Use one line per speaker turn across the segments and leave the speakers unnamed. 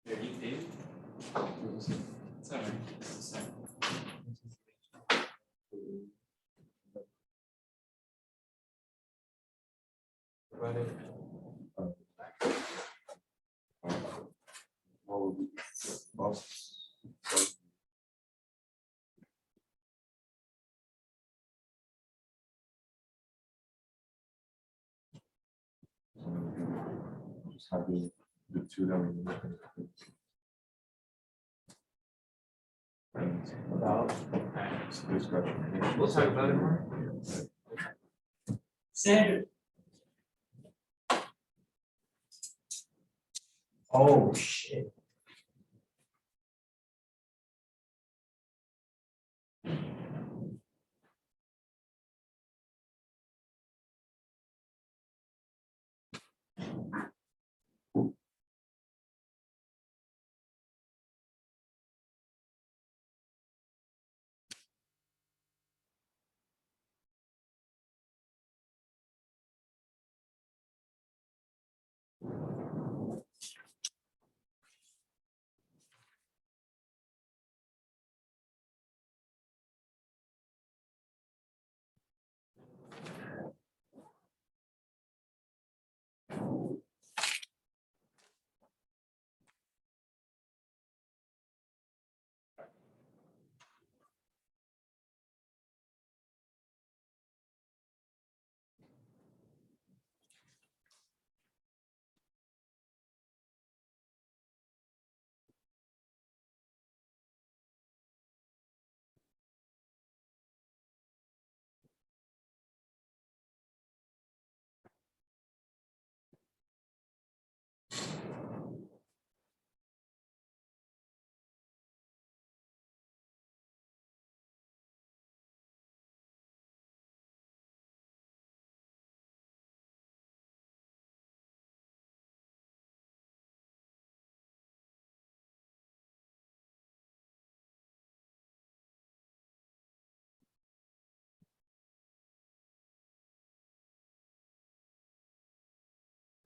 There you did. It's all right. It's all right.
Just have the two that we
About.
discussion.
We'll talk about it more. Sandra. Oh, shit.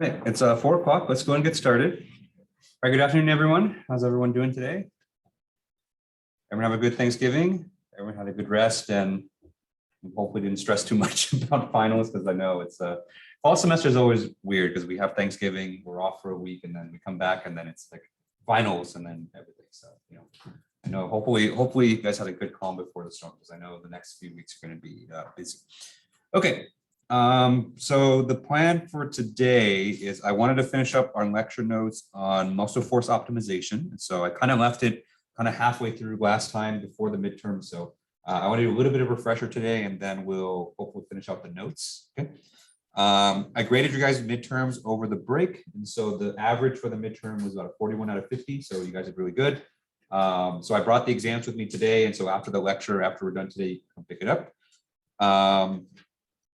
Okay, it's 4 o'clock. Let's go and get started. All right, good afternoon, everyone. How's everyone doing today? Everyone have a good Thanksgiving? Everyone had a good rest and hopefully didn't stress too much about finals, because I know it's fall semester is always weird because we have Thanksgiving, we're off for a week, and then we come back and then it's like finals and then everything. So, you know, I know hopefully you guys had a good calm before the storm, because I know the next few weeks are going to be busy. Okay. So the plan for today is I wanted to finish up our lecture notes on muscle force optimization. And so I kind of left it kind of halfway through last time before the midterm. So I want to do a little bit of refresher today, and then we'll hopefully finish out the notes. Okay. I graded you guys midterms over the break. And so the average for the midterm was about a 41 out of 50. So you guys did really good. So I brought the exams with me today. And so after the lecture, after we're done today, you can come pick it up.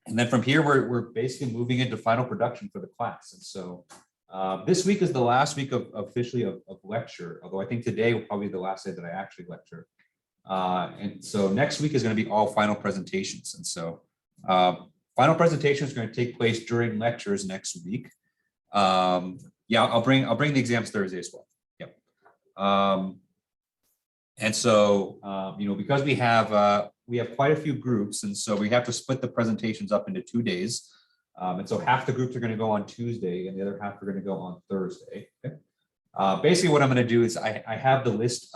And then from here, we're basically moving into final production for the class. And so this week is the last week of officially of lecture, although I think today will probably be the last day that I actually lecture. And so next week is going to be all final presentations. And so final presentations are going to take place during lectures next week. Yeah, I'll bring the exams Thursday as well. Yep. And so, you know, because we have quite a few groups, and so we have to split the presentations up into 2 days. And so half the groups are going to go on Tuesday and the other half are going to go on Thursday. Okay. Basically what I'm going to do is I have the list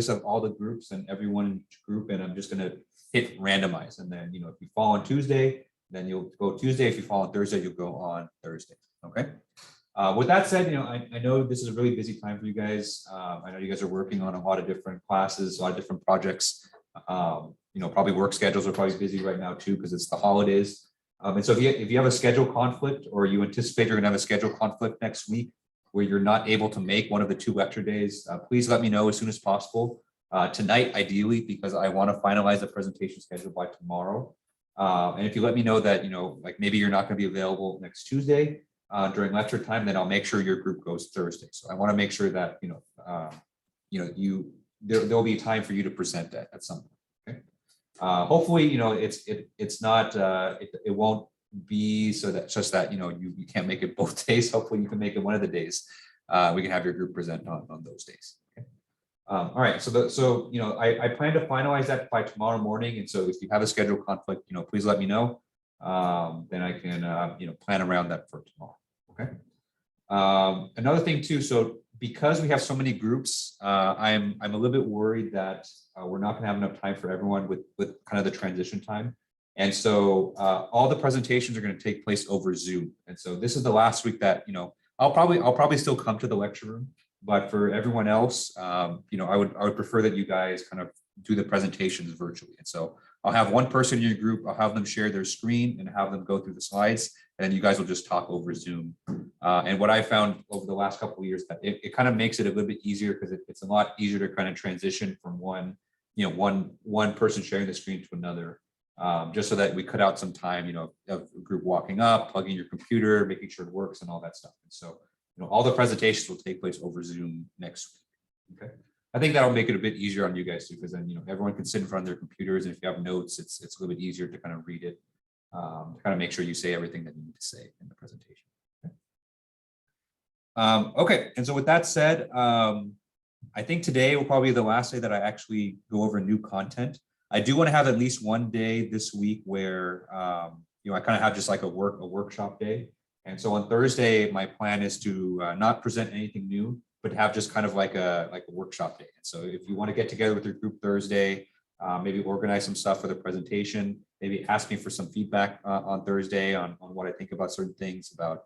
of all the groups and everyone in each group, and I'm just going to hit randomize. And then, you know, if you fall on Tuesday, then you'll go Tuesday. If you fall on Thursday, you'll go on Thursday. Okay. With that said, you know, I know this is a really busy time for you guys. I know you guys are working on a lot of different classes, a lot of different projects. You know, probably work schedules are probably busy right now too, because it's the holidays. And so if you have a schedule conflict, or you anticipate you're going to have a schedule conflict next week where you're not able to make one of the 2 lecture days, please let me know as soon as possible. Tonight, ideally, because I want to finalize the presentation schedule by tomorrow. And if you let me know that, you know, like maybe you're not going to be available next Tuesday during lecture time, then I'll make sure your group goes Thursday. So I want to make sure that, there'll be time for you to present that at some point. Okay. Hopefully, you know, it's not, it won't be so that just that, you know, you can't make it both days. Hopefully you can make it one of the days. we can have your group present on those days. Okay. All right, so I plan to finalize that by tomorrow morning, and so if you have a schedule conflict, please let me know. Then I can plan around that for tomorrow. Okay. Another thing too, so because we have so many groups, I'm a little bit worried that we're not going to have enough time for everyone with kind of the transition time. And so all the presentations are going to take place over Zoom. And so this is the last week that, I'll probably still come to the lecture room, but for everyone else, I would prefer that you guys kind of do the presentations virtually. And so I'll have one person in your group, I'll have them share their screen and have them go through the slides, and you guys will just talk over Zoom. And what I found over the last couple of years, that it kind of makes it a little bit easier, because it's a lot easier to kind of transition from one person sharing the screen to another. Just so that we cut out some time, of a group walking up, plugging your computer, making sure it works and all that stuff. And so, all the presentations will take place over Zoom next week. Okay. I think that'll make it a bit easier on you guys too, because then, everyone can sit in front of their computers, and if you have notes, it's a little bit easier to kind of read it, to kind of make sure you say everything that you need to say in the presentation. Okay. Okay. And so with that said, I think today will probably be the last day that I actually go over new content. I do want to have at least one day this week where, I kind of have just like a workshop day. And so on Thursday, my plan is to not present anything new, but have just kind of like a workshop day. And so if you want to get together with your group Thursday, maybe organize some stuff for the presentation, maybe ask me for some feedback on Thursday on what I think about certain things, about,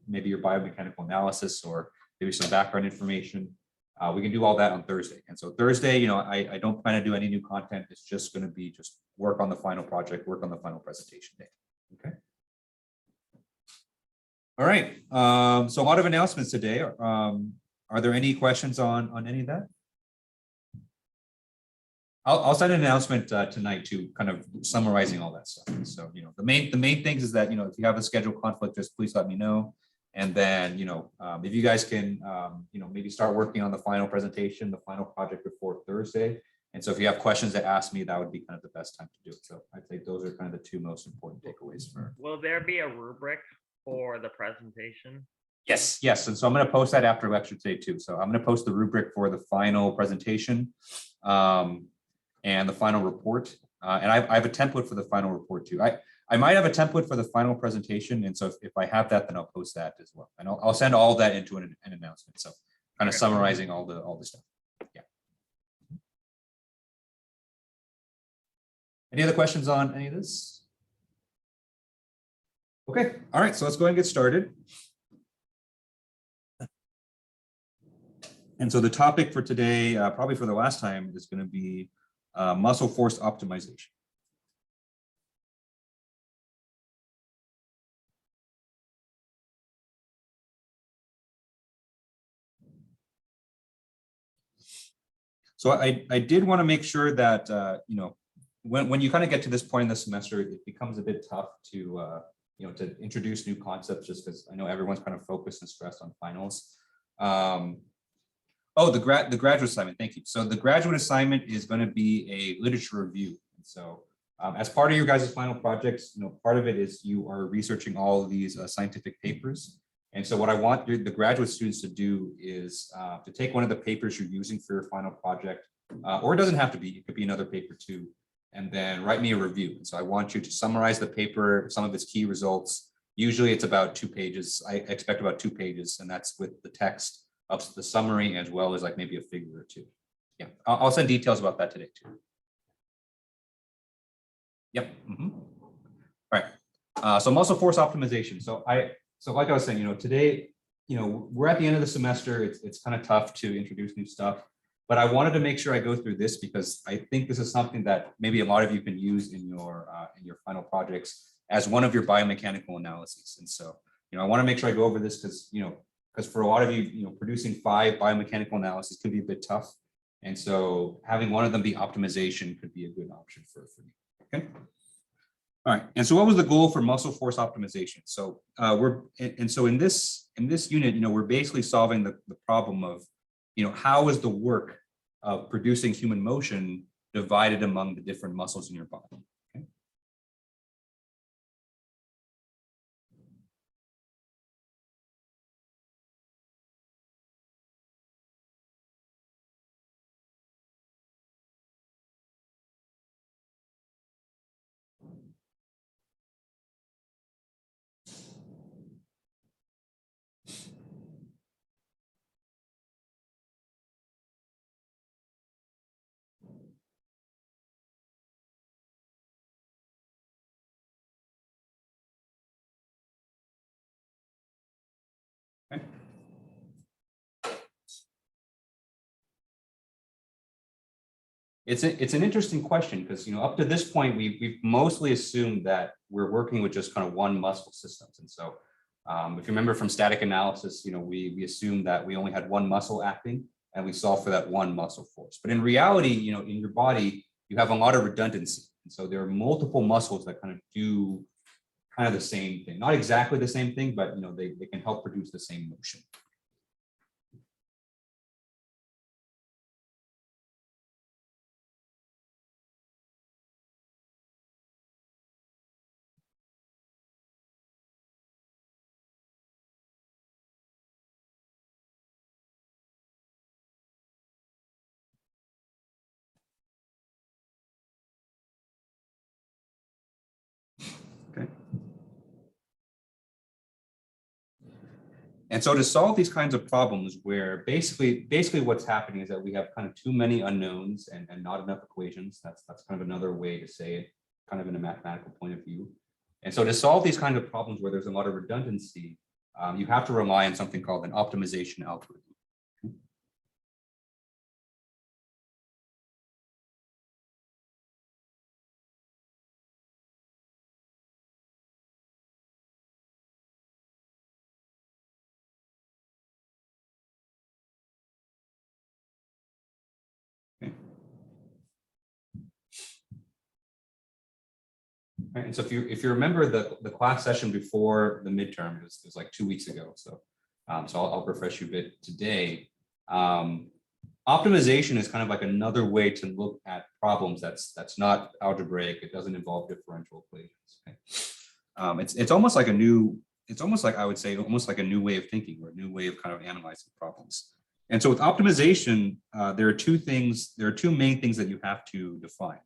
maybe your biomechanical analysis, or maybe some background information. We can do all that on Thursday. And so Thursday, I don't plan to do any new content. It's just going to be just work on the final project, work on the final presentation day. Okay. All right. So a lot of announcements today. Are there any questions on any of that? I'll send an announcement tonight too, kind of summarizing all that stuff. So, the main things is that, if you have a schedule conflict, just please let me know. And then, if you guys can, maybe start working on the final presentation, the final project before Thursday. And so if you have questions to ask me, that would be kind of the best time to do it. So I think those are kind of the two most important takeaways for.
Will there be a rubric for the presentation?
Yes. And so I'm going to post that after lecture today too. So I'm going to post the rubric for the final presentation and the final report. And I have a template for the final report too. I might have a template for the final presentation. And so if I have that, then I'll post that as well. And I'll send all that into an announcement. So kind of summarizing all the stuff. Yeah. Any other questions on any of this? Okay. All right. So let's go ahead and get started. And so the topic for today, probably for the last time, is going to be muscle force optimization. So I did want to make sure that, when you kind of get to this point in the semester, it becomes a bit tough to, to introduce new concepts, just because I know everyone's kind of focused and stressed on finals. Oh, the graduate assignment. Thank you. So the graduate assignment is going to be a literature review. And so as part of your guys' final projects, part of it is you are researching all of these scientific papers. And so what I want the graduate students to do is to take one of the papers you're using for your final project, or it doesn't have to be, it could be another paper too, and then write me a review. And so I want you to summarize the paper, some of its key results. Usually it's about 2 pages. I expect about 2 pages, and that's with the text of the summary, as well as like maybe a figure or two. Yeah, I'll send details about that today too. Yep. All right. So muscle force optimization. So like I was saying, today, we're at the end of the semester. It's kind of tough to introduce new stuff, but I wanted to make sure I go through this because I think this is something that maybe a lot of you can use in your final projects as one of your biomechanical analyses. And so, I want to make sure I go over this because for a lot of you, producing 5 biomechanical analyses could be a bit tough. And so having one of them be optimization could be a good option for you. Okay. All right. And so what was the goal for muscle force optimization? So in this unit, we're basically solving the problem of, how is the work of producing human motion divided among the different muscles in your body? Okay. It's an interesting question because, up to this point, we've mostly assumed that we're working with just kind of one muscle systems. And so if you remember from static analysis, we assumed that we only had one muscle acting and we solved for that one muscle force. But in reality, in your body, you have a lot of redundancy. And so there are multiple muscles that kind of do kind of the same thing, not exactly the same thing, but they can help produce the same motion. Okay. And so to solve these kinds of problems where basically what's happening is that we have kind of too many unknowns and not enough equations. That's kind of another way to say it, kind of in a mathematical point of view. And so to solve these kinds of problems where there's a lot of redundancy, you have to rely on something called an optimization algorithm. Right, and so if you remember the class session before the midterm, it was like 2 weeks ago. So I'll refresh you a bit today. Optimization is kind of like another way to look at problems that's not algebraic. It doesn't involve differential equations. Okay? It's almost like I would say almost like a new way of thinking or a new way of kind of analyzing problems. And so with optimization, there are two main things that you have to define.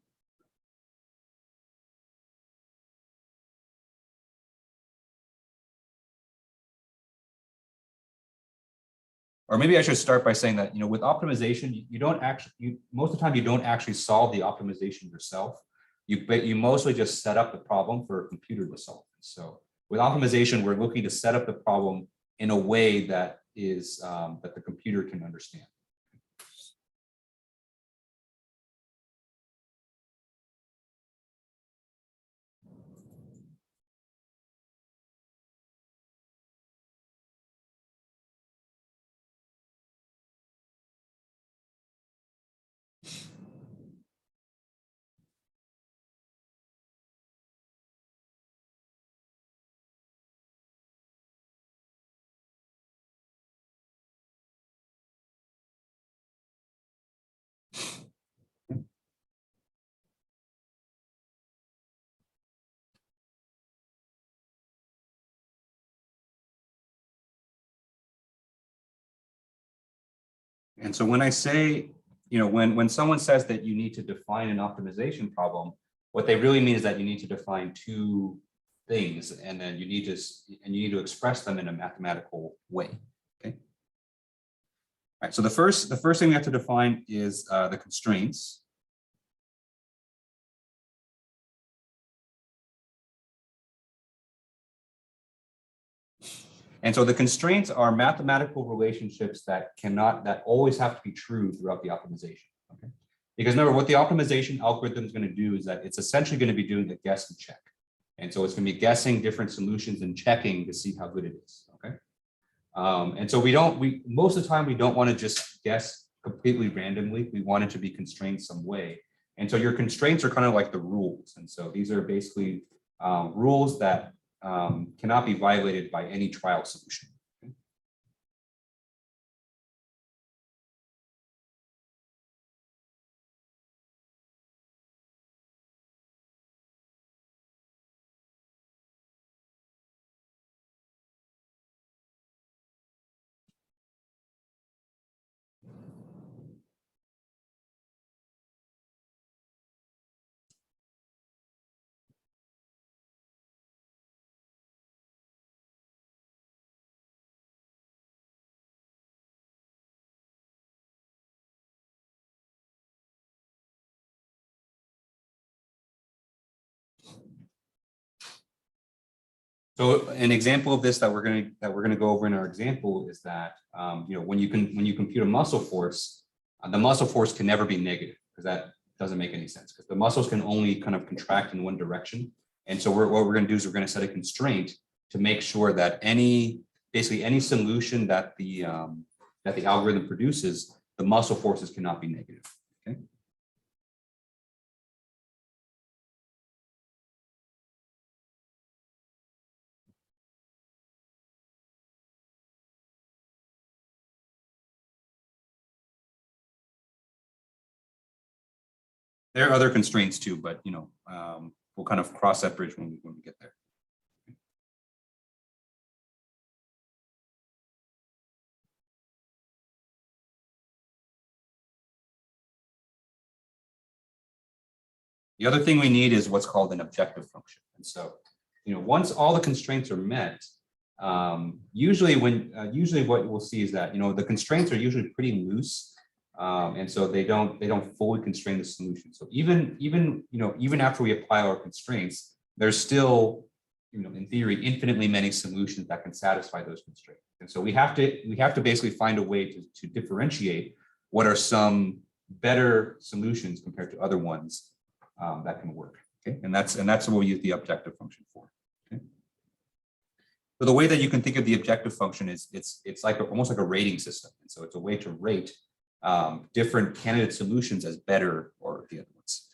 Or maybe I should start by saying that, with optimization, most of the time you don't actually solve the optimization yourself. You mostly just set up the problem for a computer to solve. So with optimization, we're looking to set up the problem in a way that is that the computer can understand. And so when I say, when someone says that you need to define an optimization problem, what they really mean is that you need to define two things, and then you need to express them in a mathematical way. Okay. All right. So the first thing we have to define is the constraints. And so the constraints are mathematical relationships that always have to be true throughout the optimization. Okay? Because remember, what the optimization algorithm is going to do is that it's essentially going to be doing a guess and check. And so it's going to be guessing different solutions and checking to see how good it is. Okay. And so most of the time we don't want to just guess completely randomly. We want it to be constrained some way. And so your constraints are kind of like the rules. And so these are basically rules that cannot be violated by any trial solution. Okay? So an example of this that we're going to go over in our example is that when you compute a muscle force, the muscle force can never be negative because doesn't make any sense because the muscles can only kind of contract in one direction. And so what we're going to do is we're going to set a constraint to make sure that basically any solution that the algorithm produces, the muscle forces cannot be negative. Okay. There are other constraints too, but we'll kind of cross that bridge when we get there. The other thing we need is what's called an objective function. And so, once all the constraints are met, usually what we'll see is that, the constraints are usually pretty loose. And so they don't fully constrain the solution. So even after we apply our constraints, there's still, in theory, infinitely many solutions that can satisfy those constraints. And so we have to basically find a way to differentiate what are some better solutions compared to other ones that can work. Okay, and that's what we use the objective function for. Okay. So the way that you can think of the objective function is it's like almost like a rating system. And so it's a way to rate different candidate solutions as better or the other ones.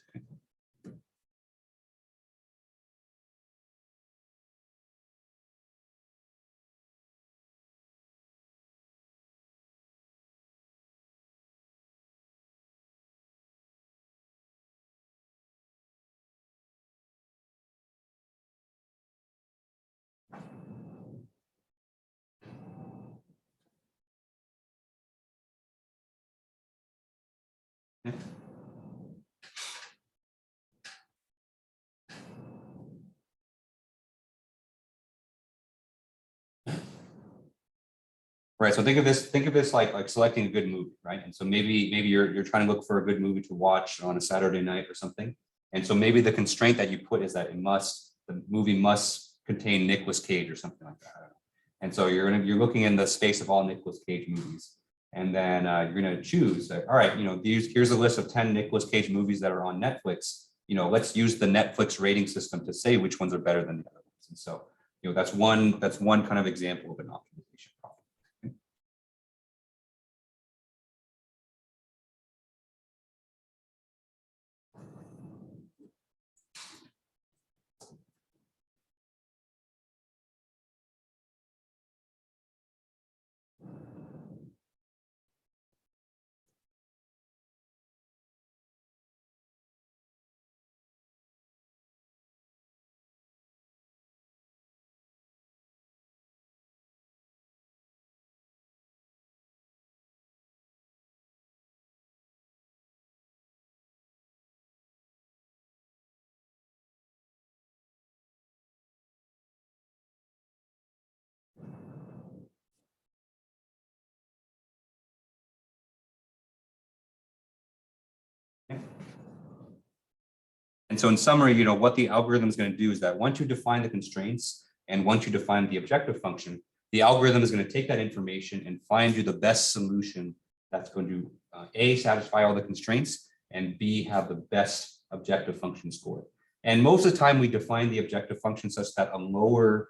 Right. So think of this like selecting a good movie, right? And so maybe you're trying to look for a good movie to watch on a Saturday night or something. And so maybe the constraint that you put is that the movie must contain Nicolas Cage or something like that. I don't know. And so you're looking in the space of all Nicolas Cage movies. And then you're going to choose that, all right, here's a list of 10 Nicolas Cage movies that are on Netflix. Let's use the Netflix rating system to say which ones are better than the other ones. And so, that's one kind of example of an optimization problem. And so in summary, what the algorithm is going to do is that once you define the constraints and once you define the objective function, the algorithm is going to take that information and find you the best solution that's going to A, satisfy all the constraints, and B, have the best objective function score. And most of the time we define the objective function such that a lower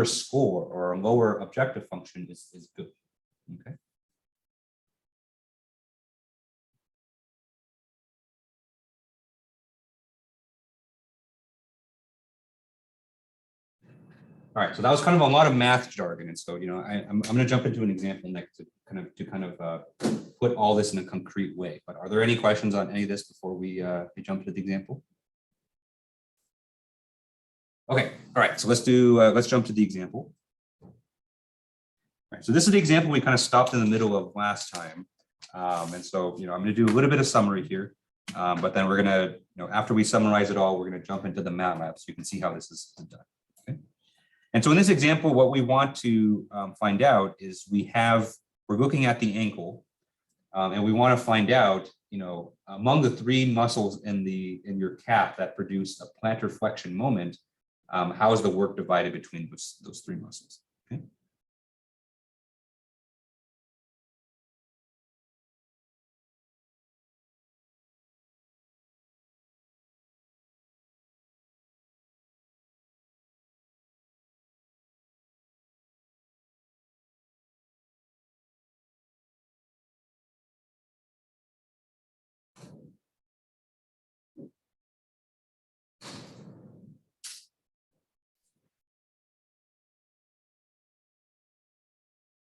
score or a lower objective function is good. Okay. All right, so that was kind of a lot of math jargon, and so I'm going to jump into an example next to kind of put all this in a concrete way. But are there any questions on any of this before we jump into the example? Okay, all right, so let's jump to the example. All right, so this is the example we kind of stopped in the middle of last time, and so I'm going to do a little bit of summary here, but then we're going to after we summarize it all, we're going to jump into the MATLAB so you can see how this is done. Okay. And so in this example, what we want to find out is we're looking at the ankle, and we want to find out, among the three muscles in your calf that produce a plantar flexion moment, how is the work divided between those three muscles? Okay.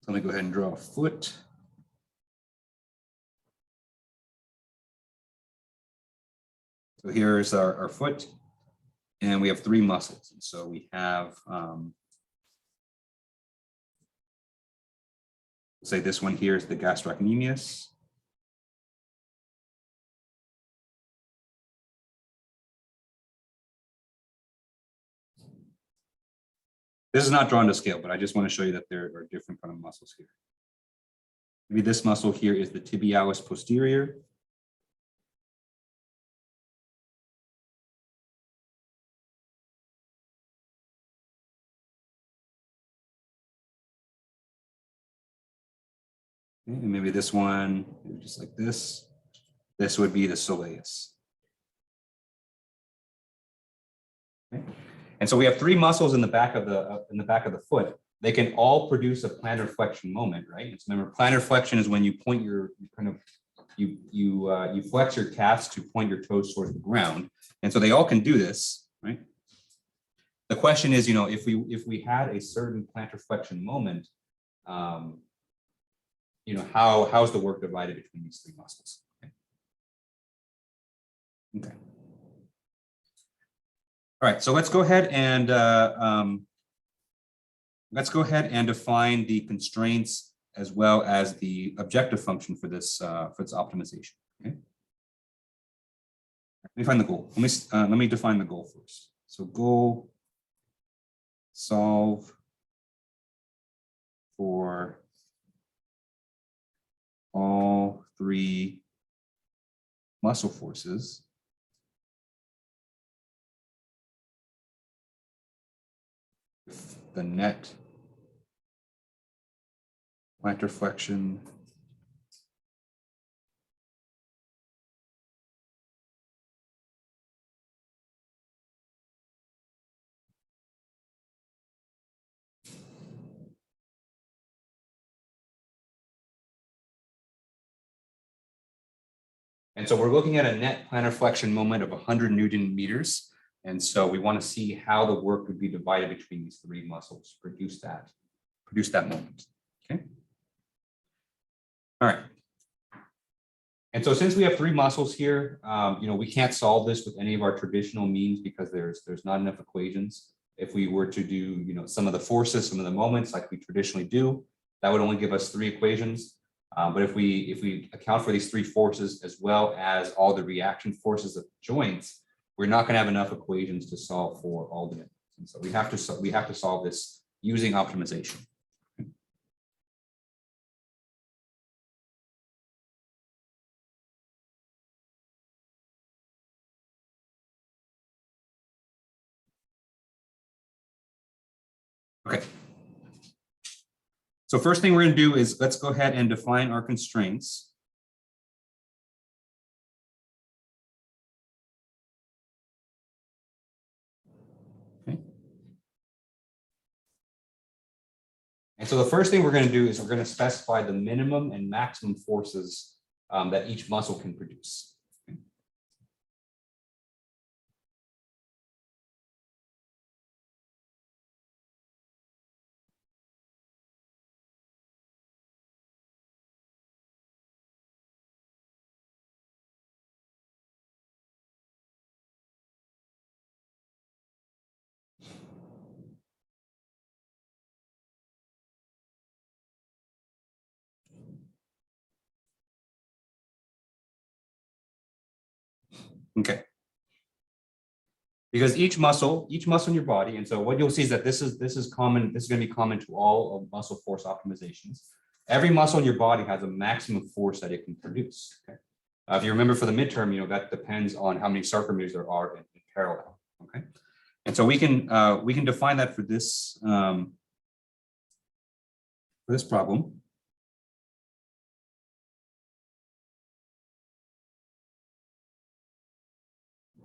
Let me go ahead and draw a foot. So here's our foot, and we have three muscles. And so we have, say this one here is the gastrocnemius. This is not drawn to scale, but I just want to show you that there are different kind of muscles here. Maybe this muscle here is the tibialis posterior. Okay, and maybe this one, just like this. This would be the soleus. Okay. And so we have three muscles in the back of the foot. They can all produce a plantar flexion moment, right? And so remember, plantar flexion is when you point you flex your calves to point your toes towards the ground. And so they all can do this, right? The question is, if we had a certain plantar flexion moment, how's the work divided between these three muscles? Okay. All right, so let's go ahead and define the constraints as well as the objective function for this optimization. Okay. Let me find the goal. Let me define the goal first. So goal, solve for all three muscle forces with the net plantar flexion and so we're looking at a net plantar flexion moment of 100 Newton meters. And so we want to see how the work would be divided between these three muscles, produce that moment. Okay. All right. And so since we have three muscles here, we can't solve this with any of our traditional means because there's not enough equations. If we were to do, some of the forces, some of the moments like we traditionally do, that would only give us three equations. But if we account for these three forces as well as all the reaction forces of the joints, we're not going to have enough equations to solve for all the elements. And so we have to solve this using optimization. Okay. So first thing we're going to do is let's go ahead and define our constraints. Okay. And so the first thing we're going to do is we're going to specify the minimum and maximum forces that each muscle can produce. Okay. Okay. Because each muscle in your body, and so what you'll see is that this is common. This is going to be common to all of muscle force optimizations. Every muscle in your body has a maximum force that it can produce. Okay. If you remember for the midterm, that depends on how many sarcomeres there are in parallel. Okay. And so we can define that for this problem.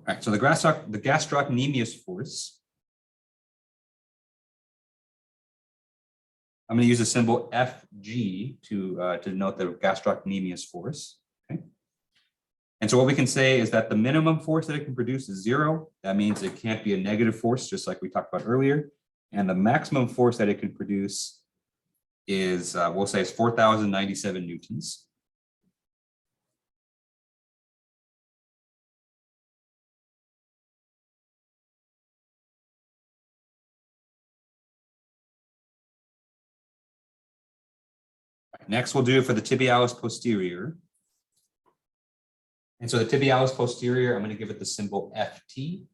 All right, so the gastrocnemius force, I'm going to use the symbol FG to denote the gastrocnemius force. Okay. And so what we can say is that the minimum force that it can produce is 0. That means it can't be a negative force, just like we talked about earlier. And the maximum force that it can produce is, we'll say it's 4,097 newtons. Next, we'll do it for the tibialis posterior. And so the tibialis posterior, I'm going to give it the symbol FT.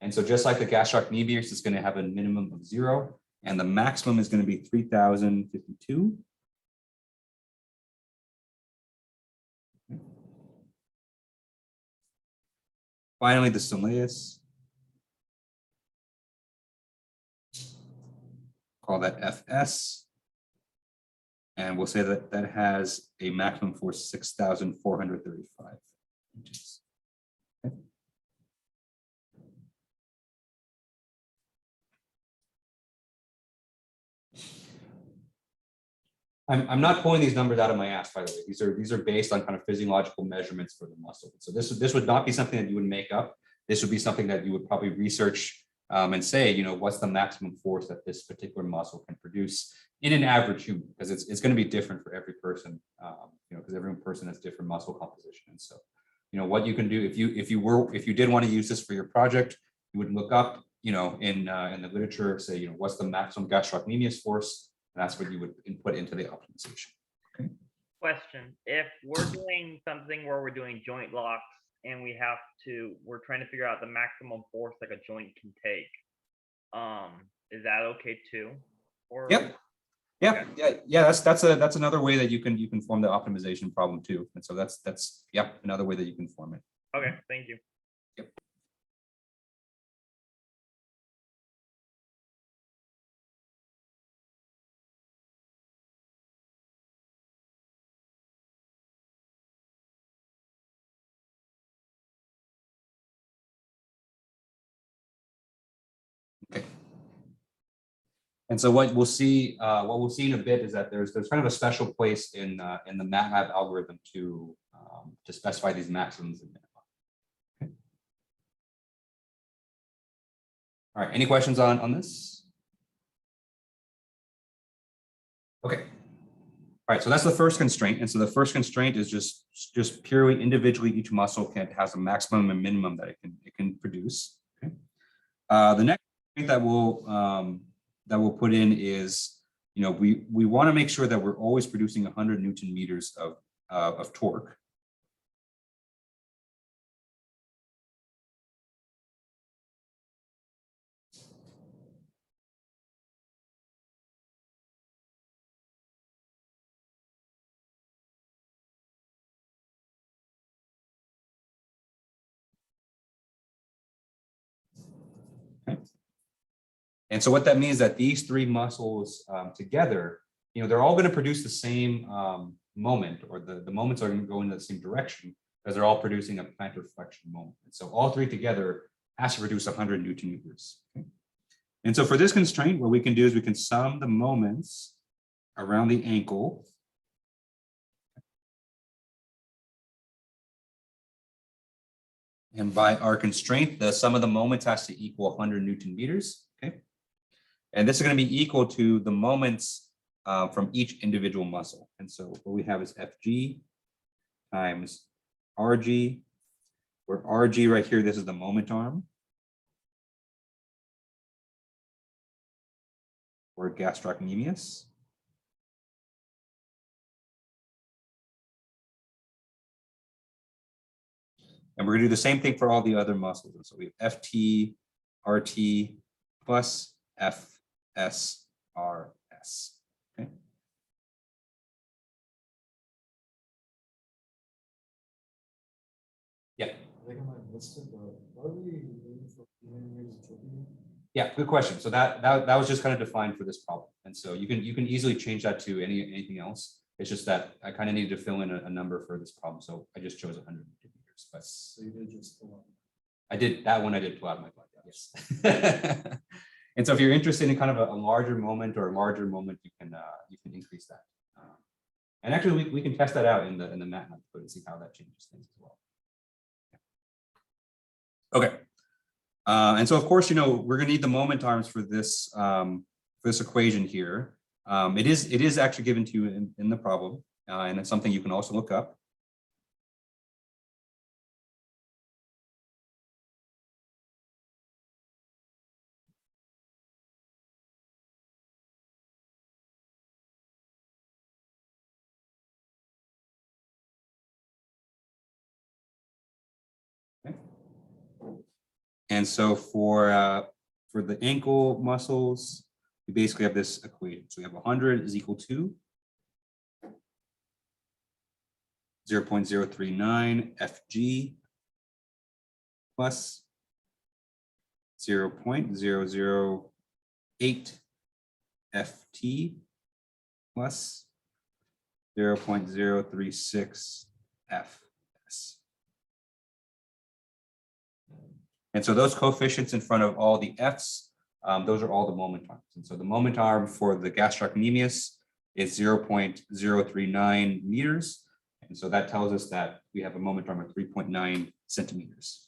And so just like the gastrocnemius, it's going to have a minimum of 0, and the maximum is going to be 3,052. Finally, the soleus. Call that FS. And we'll say that that has a maximum for 6,435 inches. Okay. I'm not pulling these numbers out of my ass, by the way. These are based on kind of physiological measurements for the muscle. So this would not be something that you would make up. This would be something that you would probably research and say, you know, what's the maximum force that this particular muscle can produce in an average human, because it's going to be different for every person, you know, because every person has different muscle composition. And so, you know, what you can do if you did want to use this for your project, you would look up, you know, in the literature, say, you know, what's the maximum gastrocnemius force, and that's what you would input into the optimization. Okay.
Question: if we're doing something where we're doing joint locks and we're trying to figure out the maximum force like a joint can take, is that okay too? Or
Yep. Yeah,
okay.
yeah. That's another way that you can form the optimization problem too. And so that's another way that you can form it.
Okay, thank you.
Yep. Okay. And so what we'll see in a bit is that there's kind of a special place in the MATLAB algorithm to specify these maximums and minima. Okay. All right. Any questions on this? Okay. All right. So that's the first constraint. And so the first constraint is just purely individually each muscle has a maximum and minimum that it can produce. Okay. The next constraint that we'll put in is, you know, we want to make sure that we're always producing 100 Newton meters of torque. Okay. And so what that means is that these three muscles together, you know, they're all going to produce the same moment, or the moments are going to go in the same direction, because they're all producing a plantar flexion moment. And so all three together has to produce 100 Newton meters. Okay. And so for this constraint, what we can do is we can sum the moments around the ankle. And by our constraint, the sum of the moments has to equal 100 Newton meters. Okay. And this is going to be equal to the moments from each individual muscle. And so what we have is FG times RG, where RG right here, this is the moment arm, or gastrocnemius. And we're going to do the same thing for all the other muscles. And so we have FT, RT plus FS, RS. Okay. Yeah.
I think I might have missed it, but what are we doing for meters of torque?
Yeah, good question. So that was just kind of defined for this problem. And so you can easily change that to anything else. It's just that I kind of needed to fill in a number for this problem. So I just chose 100 meters. But
So you did just pull up.
I did pull out my butt. Yes. And so if you're interested in kind of a larger moment or a larger moment, you can increase that. And actually, we can test that out in the MATLAB code and see how that changes things as well. Okay. And so of course, you know, we're going to need the moment arms for this equation here. It is actually given to you in the problem, and it's something you can also look up. Okay. And so for the ankle muscles, we basically have this equation. So we have 100 is equal to 0.039 FG plus 0.008 FT plus 0.036 FS. And so those coefficients in front of all the F's, those are all the moment arms. And so the moment arm for the gastrocnemius is 0.039 meters. And so that tells us that we have a moment arm of 3.9 centimeters.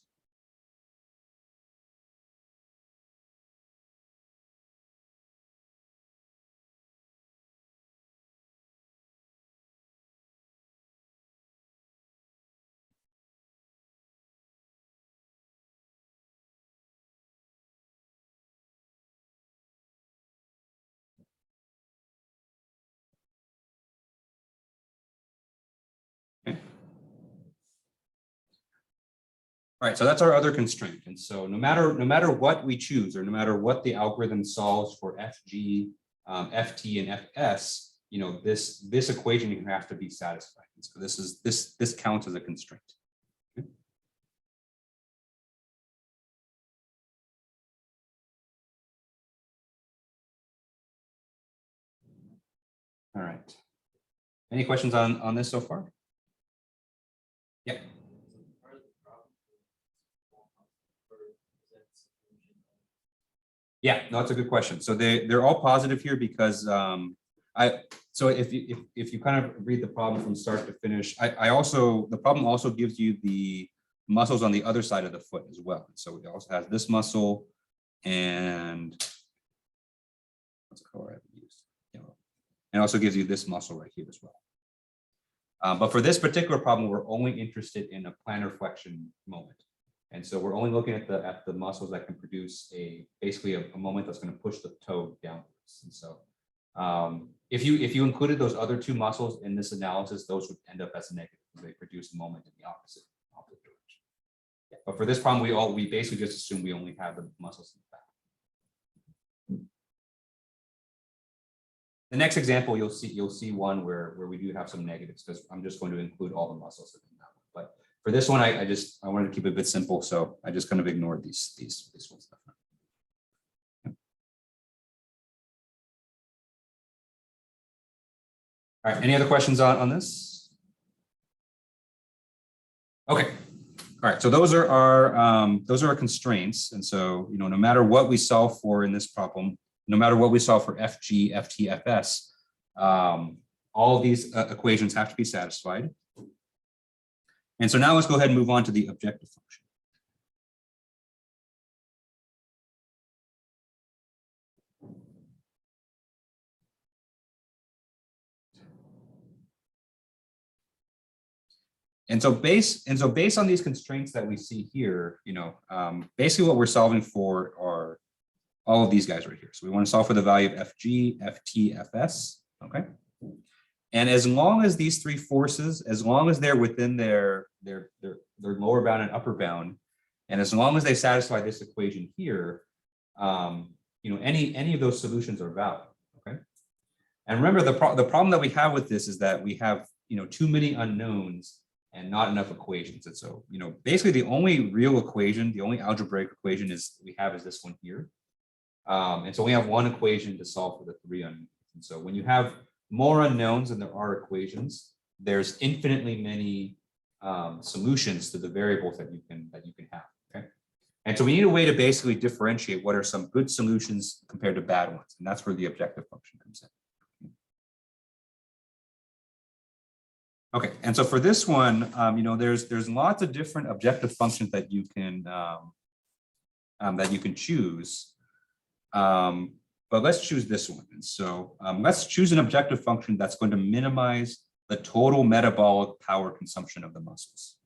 All right, so that's our other constraint. And so no matter what we choose, or no matter what the algorithm solves for FG, FT, and FS, this equation has to be satisfied. And so this counts as a constraint. Okay. All right. Any questions on this so far? Yeah. Yeah, no, that's a good question. So they're all positive here because so if you kind of read the problem from start to finish, the problem also gives you the muscles on the other side of the foot as well. So it also has this muscle and what's the color I've used? Yellow. And also gives you this muscle right here as well. But for this particular problem, we're only interested in a plantar flexion moment. And so we're only looking at the muscles that can produce basically a moment that's going to push the toe downwards. And so if you included those other two muscles in this analysis, those would end up as negative because they produce a moment in the opposite direction. Yeah. But for this problem, we basically just assume we only have the muscles in the back. The next example, you'll see one where we do have some negatives because I'm just going to include all the muscles in that one. But for this one, I wanted to keep it a bit simple, so I just kind of ignored these ones. All right, any other questions on this? Okay, all right, so those are our constraints. And so, no matter what we solve for in this problem, no matter what we solve for FG, FT, FS, all of these equations have to be satisfied. And so now let's go ahead and move on to the objective function. And so based on these constraints that we see here, basically what we're solving for are all of these guys right here. So we want to solve for the value of FG, FT, FS, okay? And as long as these three forces, as long as they're within their lower bound and upper bound, and as long as they satisfy this equation here, any of those solutions are valid, okay? And remember, the problem that we have with this is that we have, too many unknowns and not enough equations. And so, basically the only real equation, the only algebraic equation we have is this one here. And so we have one equation to solve for the three unknowns. And so when you have more unknowns than there are equations, there's infinitely many solutions to the variables that you can have. Okay, and so we need a way to basically differentiate what are some good solutions compared to bad ones, and that's where the objective function comes in. Okay, and so for this one, there's lots of different objective functions that you can choose. but let's choose this one. And so let's choose an objective function that's going to minimize the total metabolic power consumption of the muscles.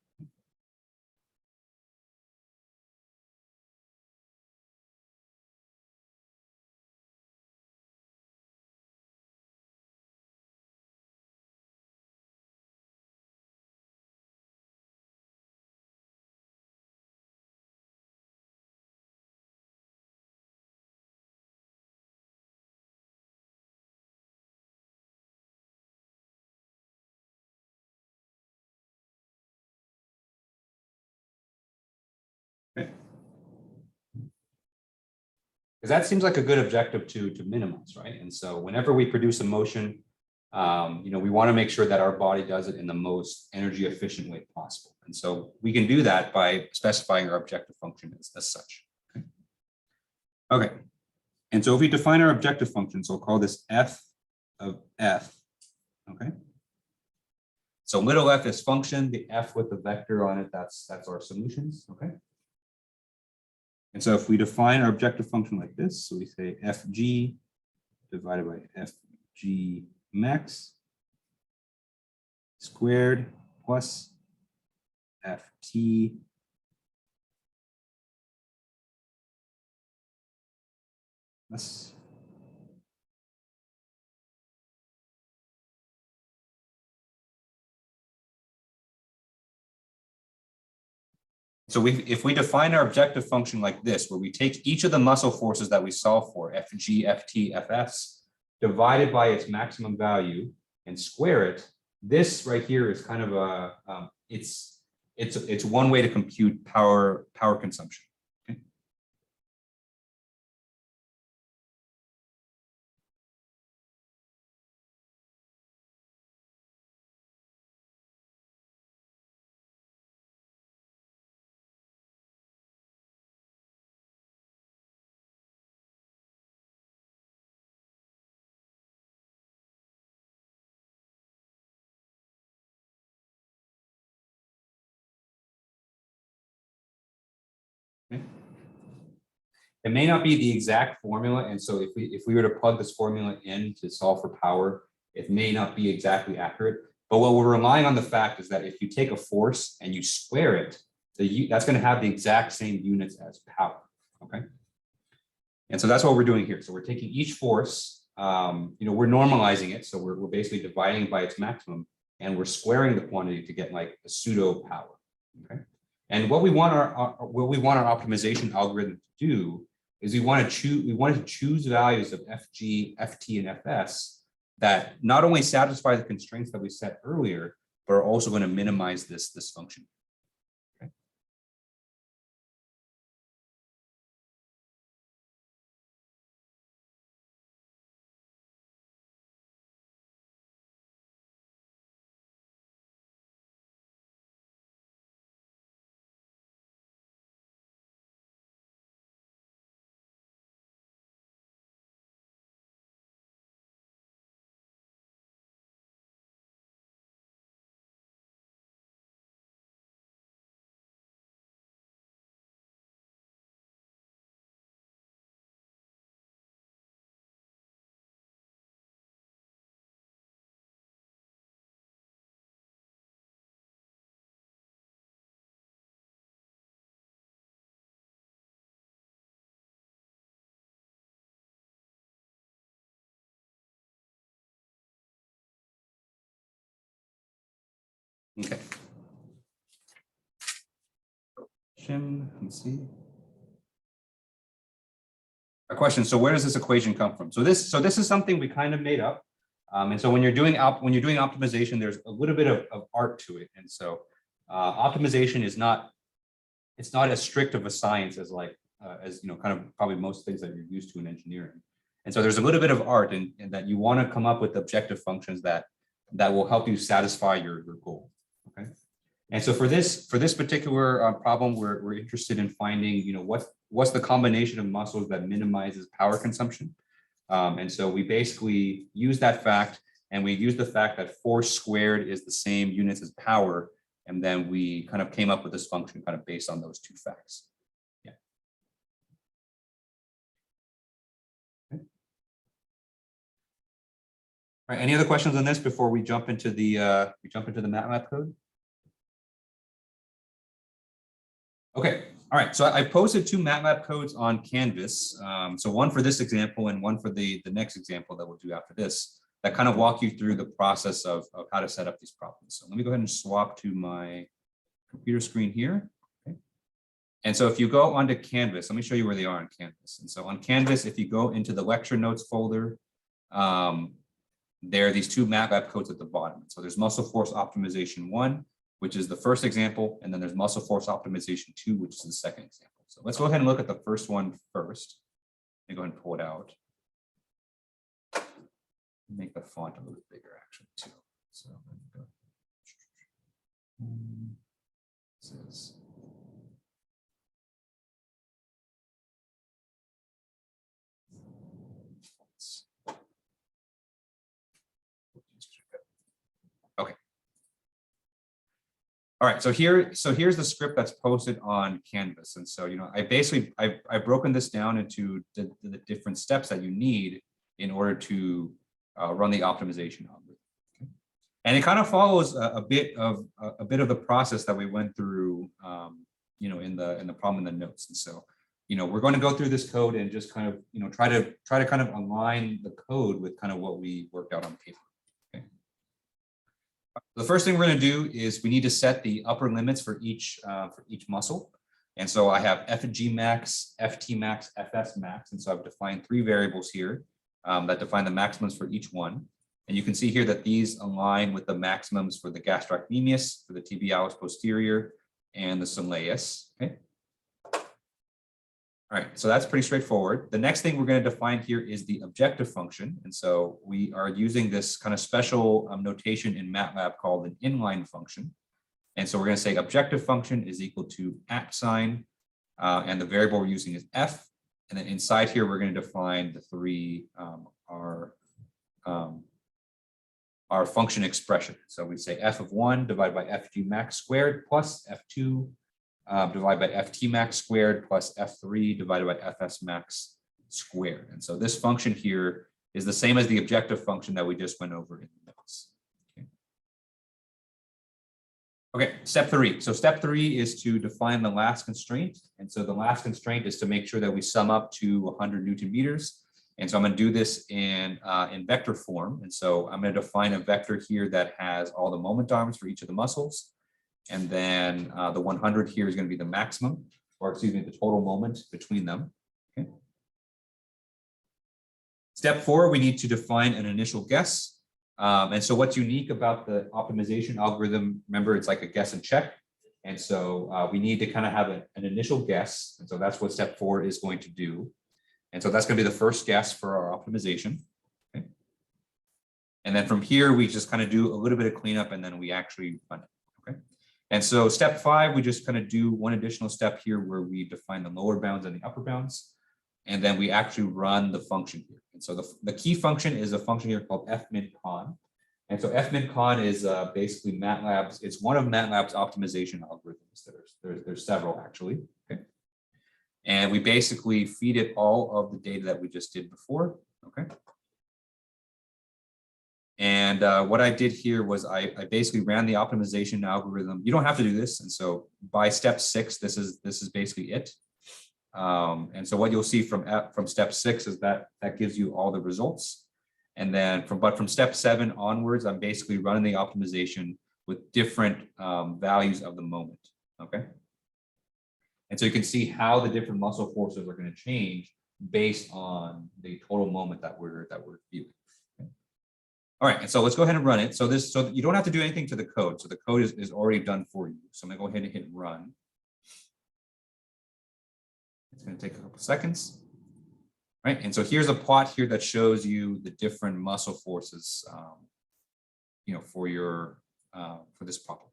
Okay. Because that seems like a good objective to minimize, right? And so whenever we produce a motion, we want to make sure that our body does it in the most energy efficient way possible. And so we can do that by specifying our objective function as such. Okay. Okay. And so if we define our objective function, so we'll call this f of f. Okay. So little f is function, the f with the vector on it, that's our solutions. Okay. And so if we define our objective function like this, so we say fg divided by fg max squared plus ft plus so if we define our objective function like this, where we take each of the muscle forces that we solve for, Fg, Ft, Fs, divided by its maximum value and square it, this right here is kind of a, it's one way to compute power consumption. Okay. It may not be the exact formula, and so if we were to plug this formula in to solve for power, it may not be exactly accurate. But what we're relying on the fact is that if you take a force and you square it, that's going to have the exact same units as power. Okay, and so that's what we're doing here. So we're taking each force, we're normalizing it, so we're basically dividing it by its maximum, and we're squaring the quantity to get like a pseudo power. Okay. And what we want our optimization algorithm to do is we wanted to choose values of Fg, Ft, and Fs that not only satisfy the constraints that we set earlier, but are also going to minimize this function. Okay. Okay. Let's see. A question. So where does this equation come from? So this is something we kind of made up. And so when you're doing optimization, there's a little bit of art to it. And so optimization is not as strict of a science as kind of probably most things that you're used to in engineering. And so there's a little bit of art in that you want to come up with objective functions that will help you satisfy your goal. Okay. And so for this particular problem, we're interested in finding, what's the combination of muscles that minimizes power consumption. And so we basically use that fact, and we use the fact that force squared is the same units as power. And then we kind of came up with this function kind of based on those two facts. Yeah. Okay. All right, any other questions on this before we jump into the MATLAB code? Okay, all right, so I posted 2 MATLAB codes on Canvas. So one for this example and one for the next example that we'll do after this, that kind of walk you through the process of how to set up these problems. So let me go ahead and swap to my computer screen here. Okay. And so if you go onto Canvas, let me show you where they are on Canvas. And so on Canvas, if you go into the lecture notes folder, there are these 2 MATLAB codes at the bottom. So there's muscle force optimization 1, which is the first example, and then there's muscle force optimization 2, which is the second example. So let's go ahead and look at the first one first. Let me go ahead and pull it out. Make the font a little bit bigger, actually, too. So let me go. This is okay. All right, so here's the script that's posted on Canvas. And so, I've broken this down into the different steps that you need in order to run the optimization algorithm. Okay. And it kind of follows a bit of the process that we went through, in the problem in the notes. And so, we're going to go through this code and just kind of, try to kind of align the code with kind of what we worked out on paper. The first thing we're going to do is we need to set the upper limits for each muscle. And so I have FG max, FT max, FS max. And so I've defined 3 variables here that define the maximums for each one. And you can see here that these align with the maximums for the gastrocnemius, for the tibialis posterior, and the soleus. Okay. All right, so that's pretty straightforward. The next thing we're going to define here is the objective function. And so we are using this kind of special notation in MATLAB called an inline function. And so we're going to say objective function is equal to @, and the variable we're using is f. And then inside here, we're going to define the 3 our function expression. So we say f of 1 divided by fg max squared plus f2 divided by ft max squared plus f3 divided by fs max squared. And so this function here is the same as the objective function that we just went over in the notes. Okay, step 3. So step 3 is to define the last constraint. And so the last constraint is to make sure that we sum up to 100 Newton meters. And so I'm going to do this in vector form. And so I'm going to define a vector here that has all the moment arms for each of the muscles. And then the 100 here is going to be the maximum, or excuse me, the total moment between them. Okay. Step 4, we need to define an initial guess. And so what's unique about the optimization algorithm, remember, it's like a guess and check. And so we need to kind of have an initial guess. And so that's what step 4 is going to do. And so that's going to be the first guess for our optimization. Okay. And then from here, we just kind of do a little bit of cleanup and then we actually run it. Okay. And so step 5, we just kind of do one additional step here where we define the lower bounds and the upper bounds. And then we actually run the function here. And so the key function is a function here called fmin_con. And so fmin_con is basically MATLAB's, it's one of MATLAB's optimization algorithms. There's several actually. Okay. And we basically feed it all of the data that we just did before. Okay. And what I did here was I basically ran the optimization algorithm. You don't have to do this. And so by step 6, this is basically it. And so what you'll see from step 6 is that gives you all the results. And then from step 7 onwards, I'm basically running the optimization with different values of the moment. Okay. And so you can see how the different muscle forces are going to change based on the total moment that we're viewing. Okay. All right, and so let's go ahead and run it. So you don't have to do anything to the code. So the code is already done for you. So I'm going to go ahead and hit run. It's going to take a couple seconds. Right, and so here's a plot here that shows you the different muscle forces, for this problem.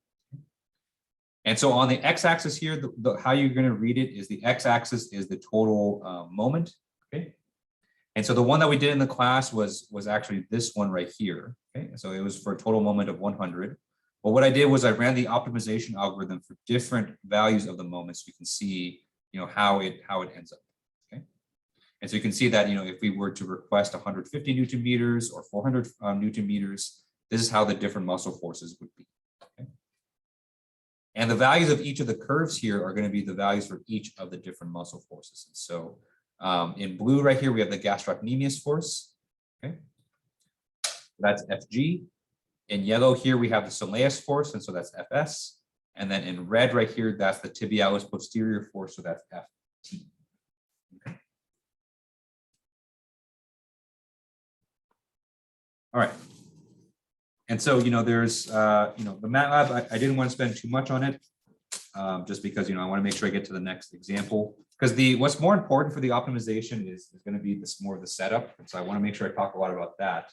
And so on the x-axis here, how you're going to read it is the x-axis is the total moment. Okay, and so the one that we did in the class was actually this one right here. Okay, so it was for a total moment of 100. But what I did was I ran the optimization algorithm for different values of the moment, so you can see how it ends up. Okay, And so you can see that, if we were to request 150 Newton meters or 400 Newton meters, this is how the different muscle forces would be. Okay? And the values of each of the curves here are going to be the values for each of the different muscle forces. And so in blue right here, we have the gastrocnemius force. Okay, that's FG. In yellow here, we have the soleus force, and so that's FS. And then in red right here, that's the tibialis posterior force, so that's FT. Okay. All right. And so, there's, the MATLAB, I didn't want to spend too much on it, just because, I want to make sure I get to the next example. Because what's more important for the optimization is going to be more of the setup. And so I want to make sure I talk a lot about that.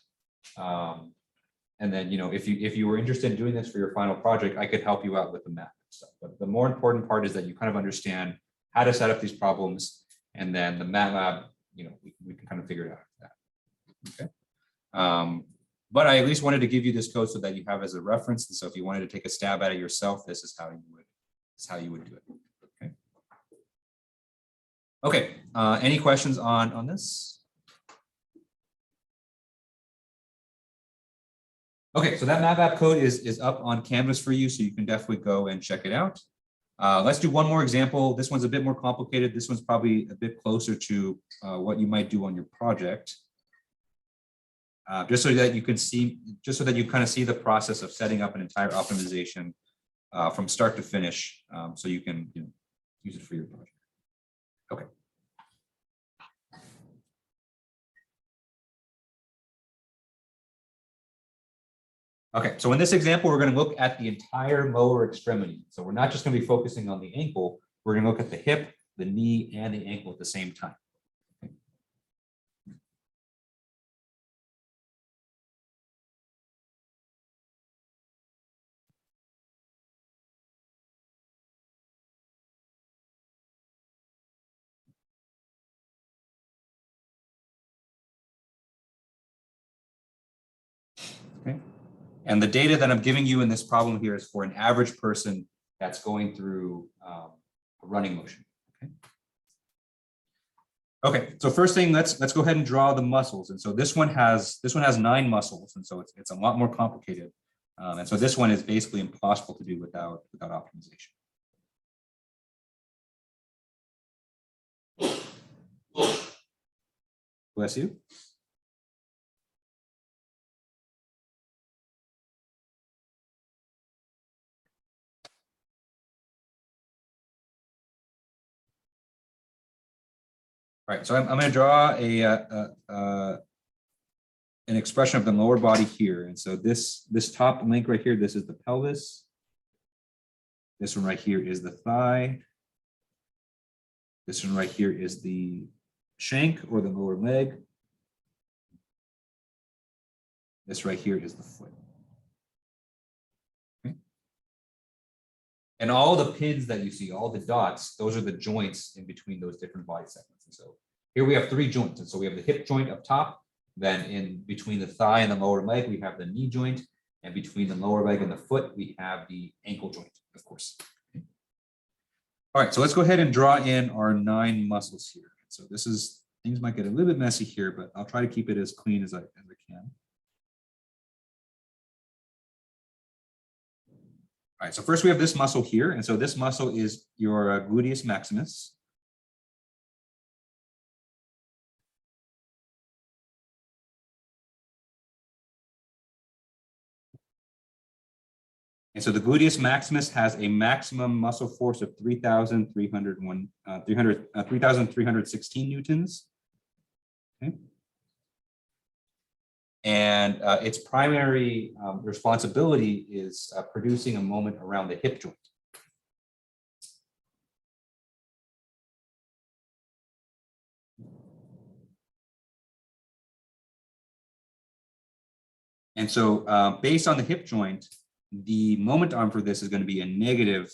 And then, if you were interested in doing this for your final project, I could help you out with the math stuff. But the more important part is that you kind of understand how to set up these problems, and then the MATLAB, we can kind of figure it out after that. Okay. But I at least wanted to give you this code so that you have as a reference. And so if you wanted to take a stab at it yourself, this is how you would do it. Okay. Okay. Any questions on this? Okay, so that MATLAB code is up on Canvas for you, so you can definitely go and check it out. Let's do one more example. This one's a bit more complicated. This one's probably a bit closer to what you might do on your project. Just so that you can see, just so that you kind of see the process of setting up an entire optimization from start to finish, so you can use it for your project. Okay. Okay, so in this example, we're going to look at the entire lower extremity. So we're not just going to be focusing on the ankle, we're going to look at the hip, the knee, and the ankle at the same time. Okay. Okay. And the data that I'm giving you in this problem here is for an average person that's going through a running motion. Okay. Okay. So first thing, let's go ahead and draw the muscles. And so this one has 9 muscles, and so it's a lot more complicated. And so this one is basically impossible to do without optimization. Bless you. All right, so I'm going to draw an expression of the lower body here. And so this top link right here, this is the pelvis. This one right here is the thigh. This one right here is the shank or the lower leg. This right here is the foot. Okay. And all the pins that you see, all the dots, those are the joints in between those different body segments. And so here we have 3 joints. And so we have the hip joint up top. Then in between the thigh and the lower leg, we have the knee joint. And between the lower leg and the foot, we have the ankle joint, of course. Okay. All right, so let's go ahead and draw in our 9 muscles here. So things might get a little bit messy here, but I'll try to keep it as clean as I can. All right, so first we have this muscle here. And so this muscle is your gluteus maximus. And so the gluteus maximus has a maximum muscle force of 3,316 newtons. Okay. And its primary responsibility is producing a moment around the hip joint. And so based on the hip joint, the moment arm for this is going to be a negative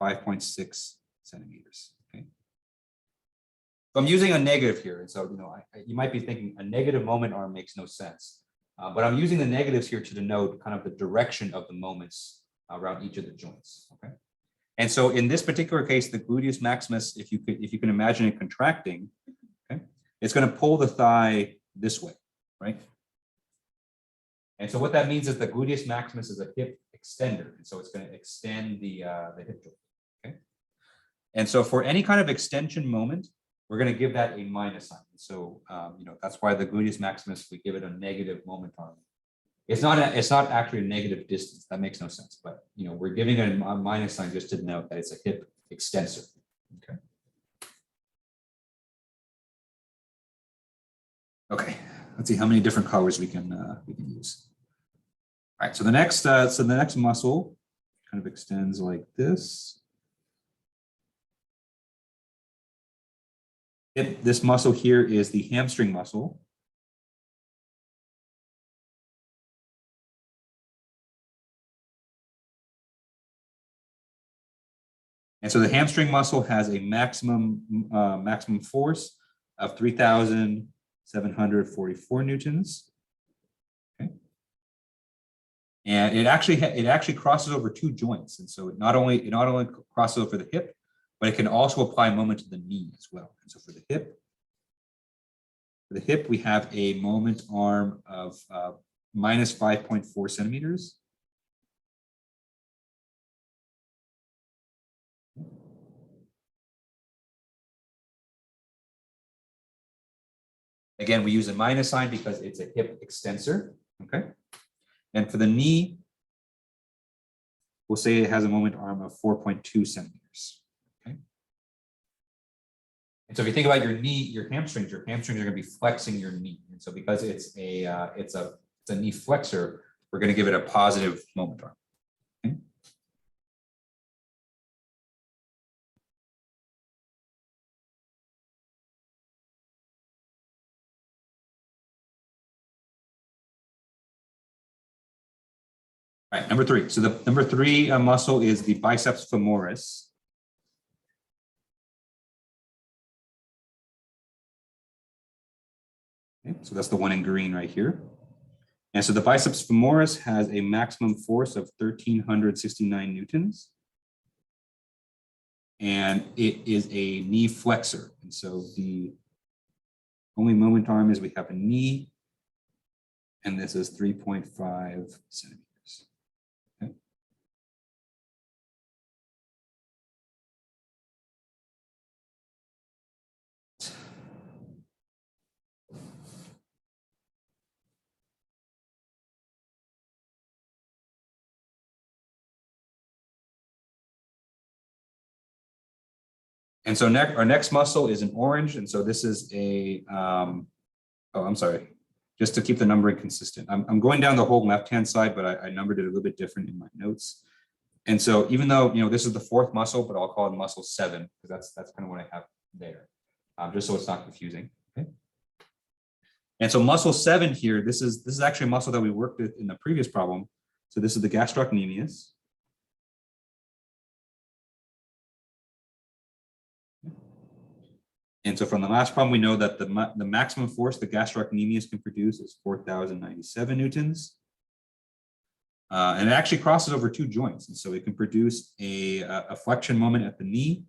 5.6 centimeters. Okay. So I'm using a negative here. And so, you might be thinking a negative moment arm makes no sense. But I'm using the negatives here to denote kind of the direction of the moments around each of the joints. Okay. And so in this particular case, the gluteus maximus, if you can imagine it contracting, okay, it's going to pull the thigh this way, right? And so what that means is the gluteus maximus is a hip extender. And so it's going to extend the hip joint, okay? And so for any kind of extension moment, we're going to give that a minus sign. So, that's why the gluteus maximus, we give it a negative moment arm. It's not actually a negative distance. That makes no sense. But, we're giving it a minus sign just to note that it's a hip extensor. Okay. Okay. Let's see how many different colors we can use. All right. So the next muscle kind of extends like this. This muscle here is the hamstring muscle. And so the hamstring muscle has a maximum force of 3,744 newtons. Okay. And it actually crosses over two joints. And so it not only crosses over the hip, but it can also apply moment to the knee as well. And so for the hip, we have a moment arm of minus 5.4 centimeters. Again, we use a minus sign because it's a hip extensor, okay? And for the knee, we'll say it has a moment arm of 4.2 centimeters, okay? And so if you think about your knee, your hamstrings are going to be flexing your knee. And so because it's a knee flexor, we're going to give it a positive moment arm. Okay? All right, number 3. So the number 3 muscle is the biceps femoris. Okay, so that's the one in green right here. And so the biceps femoris has a maximum force of 1,369 newtons. And it is a knee flexor. And so the only moment arm is we have a knee, and this is 3.5 centimeters. Okay. And so our next muscle is an orange. And so this is I'm sorry, just to keep the numbering consistent. I'm going down the whole left-hand side, but I numbered it a little bit different in my notes. And so even though, this is the 4th muscle, but I'll call it muscle 7, because that's kind of what I have there, just so it's not confusing. Okay. And so muscle 7 here, this is actually a muscle that we worked with in the previous problem. So this is the gastrocnemius. And so from the last problem, we know that the maximum force the gastrocnemius can produce is 4,097 newtons. And it actually crosses over two joints. And so it can produce a flexion moment at the knee.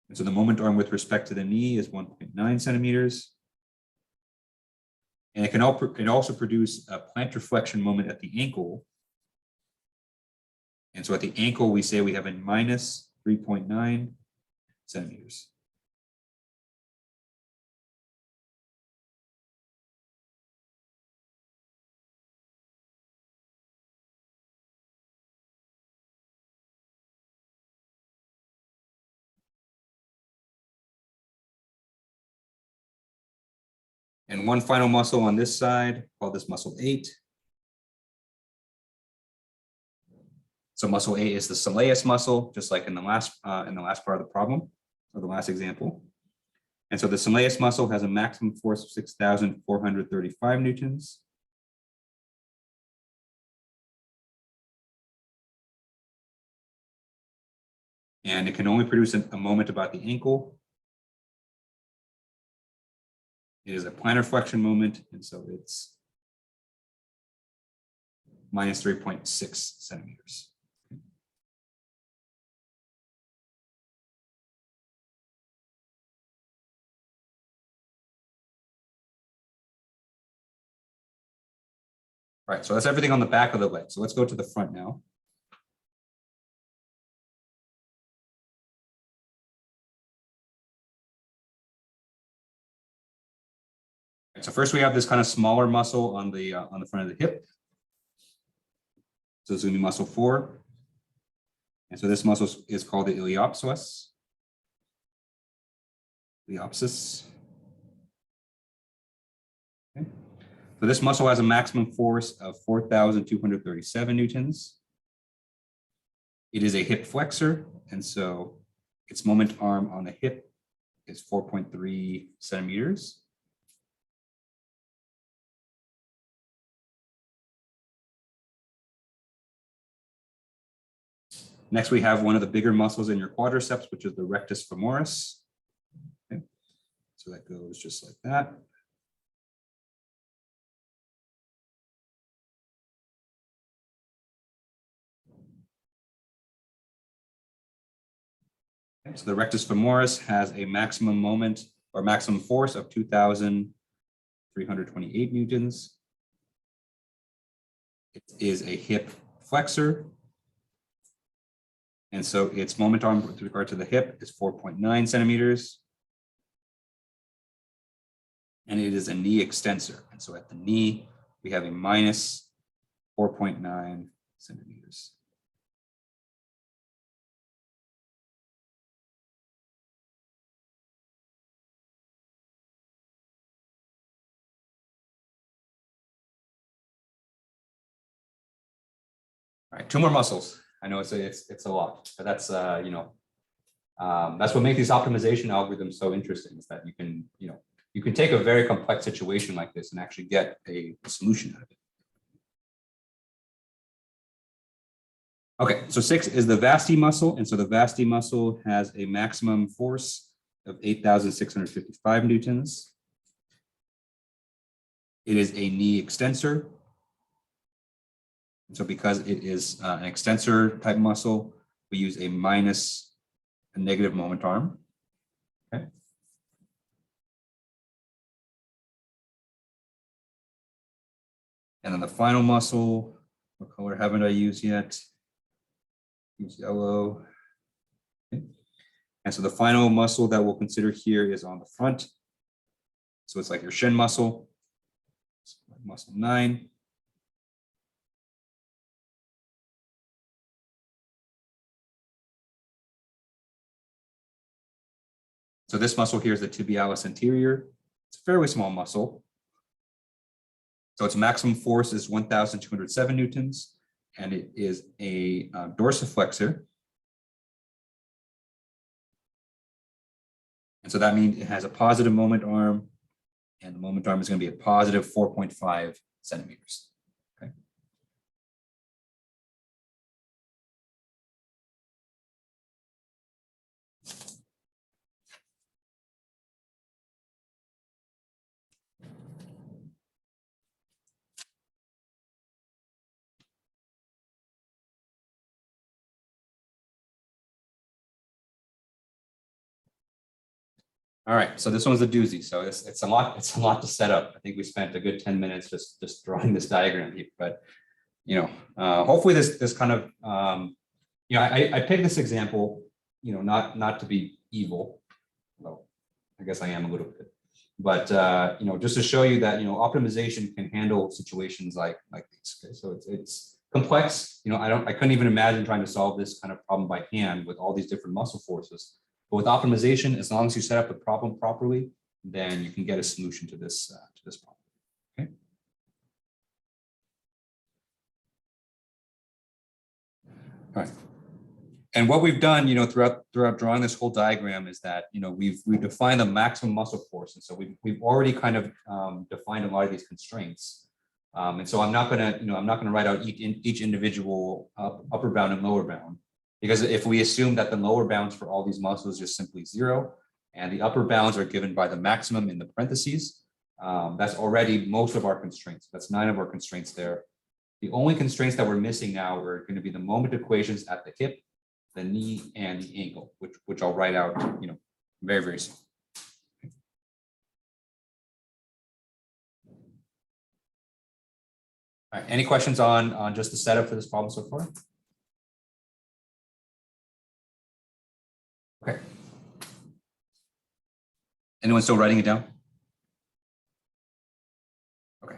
And so the moment arm with respect to the knee is 1.9 centimeters. And it can also produce a plantar flexion moment at the ankle. And so at the ankle, we say we have a minus 3.9 centimeters. And one final muscle on this side, called this muscle 8. So muscle 8 is the soleus muscle, just like in the last part of the problem, or the last example. And so the soleus muscle has a maximum force of 6,435 newtons. And it can only produce a moment about the ankle. It is a plantar flexion moment, and so it's minus 3.6 centimeters. All right, so that's everything on the back of the leg. So let's go to the front now. So first we have this kind of smaller muscle on the front of the hip. So it's going to be muscle 4. And so this muscle is called the iliopsoas. Iliopsis. Okay. So this muscle has a maximum force of 4,237 newtons. It is a hip flexor, and so its moment arm on the hip is 4.3 centimeters. Next, we have one of the bigger muscles in your quadriceps, which is the rectus femoris. Okay. So that goes just like that. Okay. So the rectus femoris has a maximum moment or maximum force of 2,328 newtons. It is a hip flexor. And so its moment arm with regard to the hip is 4.9 centimeters. And it is a knee extensor. And so at the knee, we have a minus 4.9 centimeters. All right, 2 more muscles. I know it's a lot, but that's that's what makes these optimization algorithms so interesting, is that you can take a very complex situation like this and actually get a solution out of it. Okay, so 6 is the vasti muscle, and so the vasti muscle has a maximum force of 8,655 newtons. It is a knee extensor. So because it is an extensor type muscle, we use a negative moment arm. Okay. And then the final muscle, what color haven't I used yet? Use yellow. Okay. And so the final muscle that we'll consider here is on the front. So it's like your shin muscle, muscle 9. So this muscle here is the tibialis anterior. It's a fairly small muscle. So its maximum force is 1,207 newtons, and it is a dorsiflexor. And so that means it has a positive moment arm, and the moment arm is going to be a positive 4.5 centimeters. Okay. All right, so this one's a doozy. So it's a lot to set up. I think we spent a good 10 minutes just drawing this diagram here, but hopefully this kind of I picked this example, not to be evil. Well, I guess I am a little bit, but just to show you that optimization can handle situations like these. Okay, so it's complex. I couldn't even imagine trying to solve this kind of problem by hand with all these different muscle forces. But with optimization, as long as you set up the problem properly, then you can get a solution to this problem. Okay. All right. And what we've done, throughout drawing this whole diagram is that we've defined the maximum muscle force, and so we've already kind of defined a lot of these constraints. And so I'm not gonna write out each individual upper bound and lower bound. Because if we assume that the lower bounds for all these muscles is just simply 0, and the upper bounds are given by the maximum in the parentheses, that's already most of our constraints. That's 9 of our constraints there. The only constraints that we're missing now are going to be the moment equations at the hip, the knee, and the ankle, which I'll write out, very, very soon. All right, any questions on just the setup for this problem so far? Okay. Anyone still writing it down? Okay.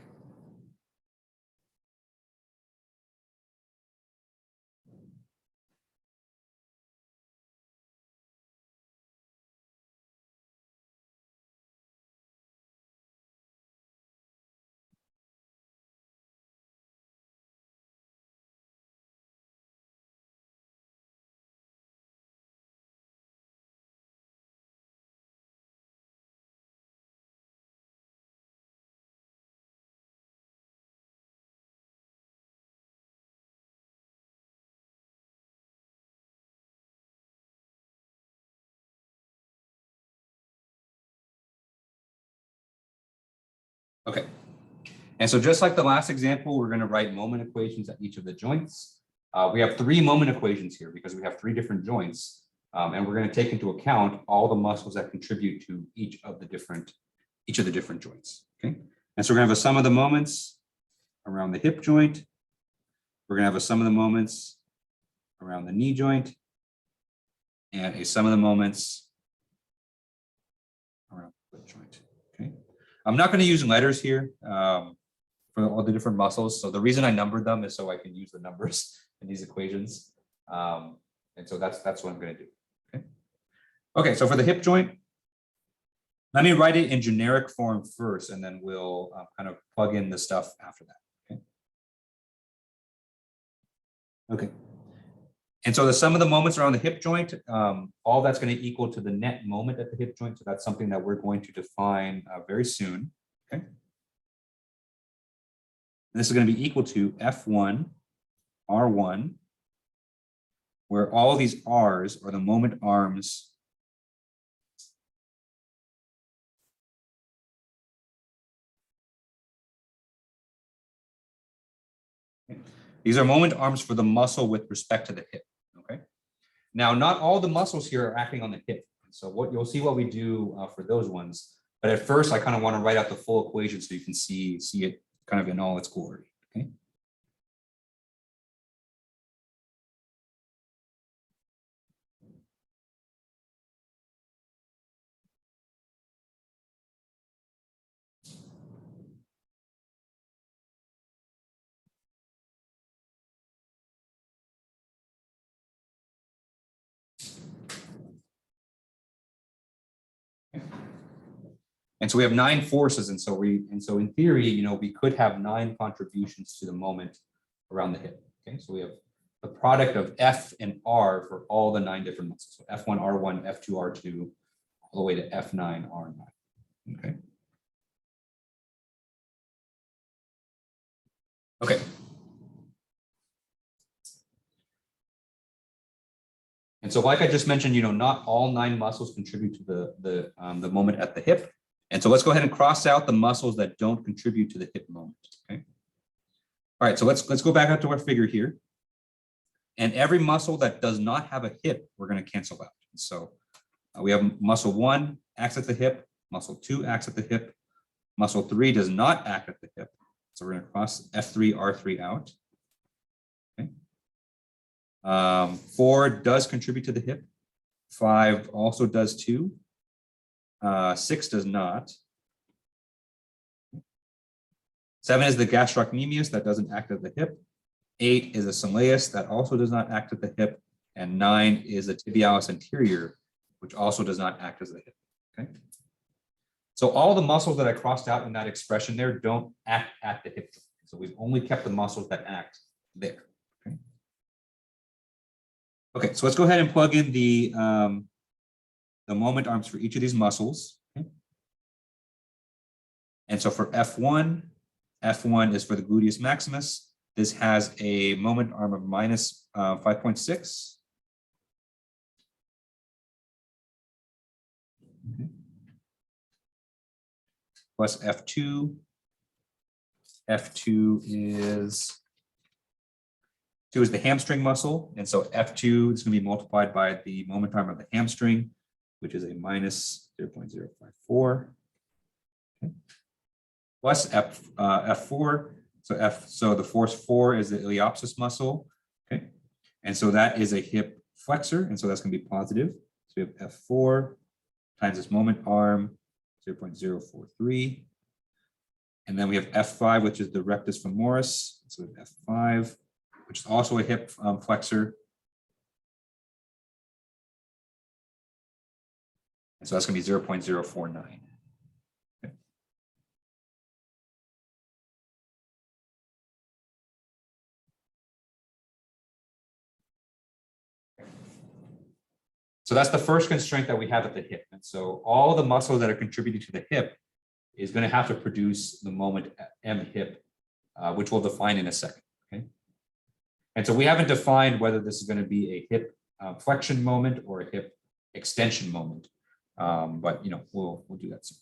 Okay. And so just like the last example, we're going to write moment equations at each of the joints. We have 3 moment equations here because we have 3 different joints. And we're going to take into account all the muscles that contribute to each of the different joints. Okay. And so we're going to have a sum of the moments around the hip joint. We're going to have a sum of the moments around the knee joint and a sum of the moments around the foot joint. Okay. I'm not going to use letters here for all the different muscles. So the reason I numbered them is so I can use the numbers in these equations. And so that's what I'm going to do. Okay. Okay. So for the hip joint, let me write it in generic form first, and then we'll kind of plug in the stuff after that. Okay. Okay. And so the sum of the moments around the hip joint, all that's going to equal to the net moment at the hip joint. So that's something that we're going to define very soon. Okay. And this is going to be equal to F1, R1, where all these R's are the moment arms These are moment arms for the muscle with respect to the hip. Okay. Now, not all the muscles here are acting on the hip. So what you'll see what we do for those ones. But at first, I kind of want to write out the full equation so you can see it kind of in all its glory. Okay. And so we have 9 forces, and so in theory, we could have 9 contributions to the moment around the hip. Okay, so we have the product of F and R for all the 9 different muscles. So F1, R1, F2, R2, all the way to F9, R9. Okay. Okay. And so, like I just mentioned, not all 9 muscles contribute to the moment at the hip. And so let's go ahead and cross out the muscles that don't contribute to the hip moment. Okay. All right, so let's go back up to our figure here. And every muscle that does not have a hip, we're going to cancel out. So we have muscle 1 acts at the hip, muscle 2 acts at the hip, muscle 3 does not act at the hip. So we're going to cross F3, R3 out. Okay. 4 does contribute to the hip. 5 also does too. 6 does not. 7 is the gastrocnemius that doesn't act at the hip. 8 is a soleus that also does not act at the hip. And 9 is the tibialis anterior, which also does not act as the hip. Okay. So all the muscles that I crossed out in that expression there don't act at the hip. So we've only kept the muscles that act there. Okay. Okay, so let's go ahead and plug in the moment arms for each of these muscles. Okay. And so for F1 is for the gluteus maximus. This has a moment arm of minus 5.6. Okay. Plus F2. F2 is the hamstring muscle. And so F2 is going to be multiplied by the moment arm of the hamstring, which is a minus 0.054. Okay. Plus F4, So the force 4 is the iliopsoas muscle. Okay. And so that is a hip flexor. And so that's going to be positive. So we have F4 times this moment arm, 0.043. And then we have F5, which is the rectus femoris. So we have F5, which is also a hip flexor. And so that's going to be 0.049. Okay. So that's the first constraint that we have at the hip. And so all the muscles that are contributing to the hip is going to have to produce the moment M hip, which we'll define in a second. Okay. And so we haven't defined whether this is going to be a hip flexion moment or a hip extension moment. But we'll do that soon.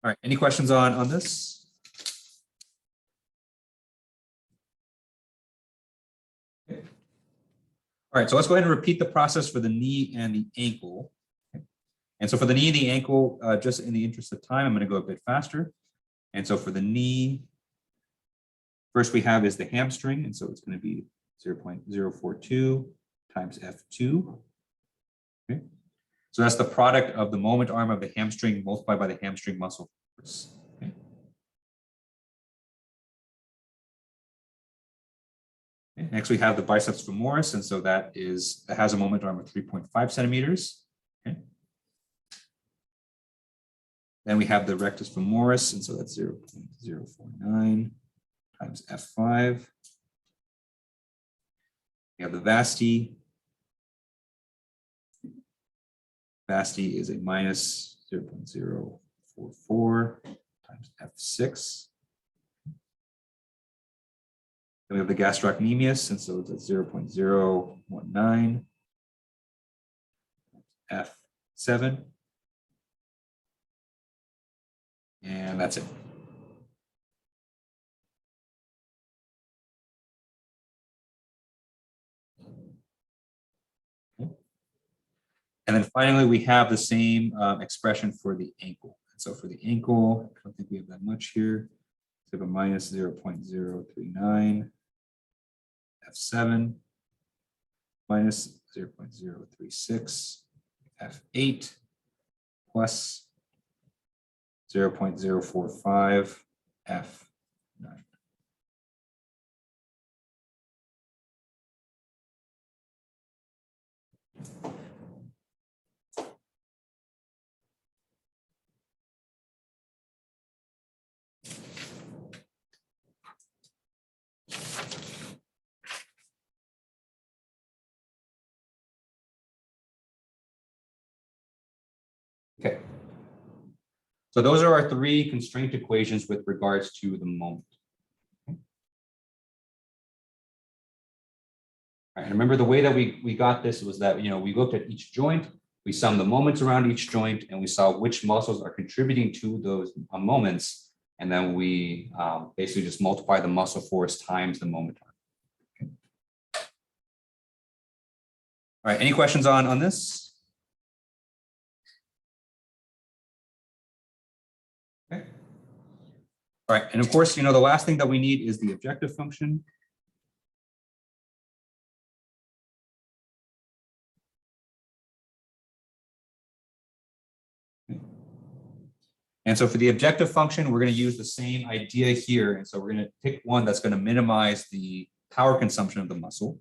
All right, any questions on this? Okay. All right, so let's go ahead and repeat the process for the knee and the ankle. Okay. And so for the knee and the ankle, just in the interest of time, I'm going to go a bit faster. And so for the knee, first we have is the hamstring, and so it's going to be 0.042 times F2. Okay. So that's the product of the moment arm of the hamstring multiplied by the hamstring muscle force. Okay. Okay. Next, we have the biceps femoris, and so that has a moment arm of 3.5 centimeters. Okay. Then we have the rectus femoris, and so that's 0.049 times F5. We have the vasti. Vasti is a minus 0.044 times F6. Then we have the gastrocnemius, and so it's at 0.019 F7. And that's it. And then finally, we have the same expression for the ankle. And so for the ankle, I don't think we have that much here. So we have a minus 0.039 F7 minus 0.036 F8 plus 0.045 F9. Okay. So those are our three constraint equations with regards to the moment. Okay. All right, and remember the way that we got this was that we looked at each joint, we summed the moments around each joint, and we saw which muscles are contributing to those moments, and then we basically just multiply the muscle force times the moment. Okay. All right, any questions on this? Okay. All right, and of course, the last thing that we need is the objective function. Okay. And so for the objective function, we're going to use the same idea here. And so we're going to pick one that's going to minimize the power consumption of the muscle.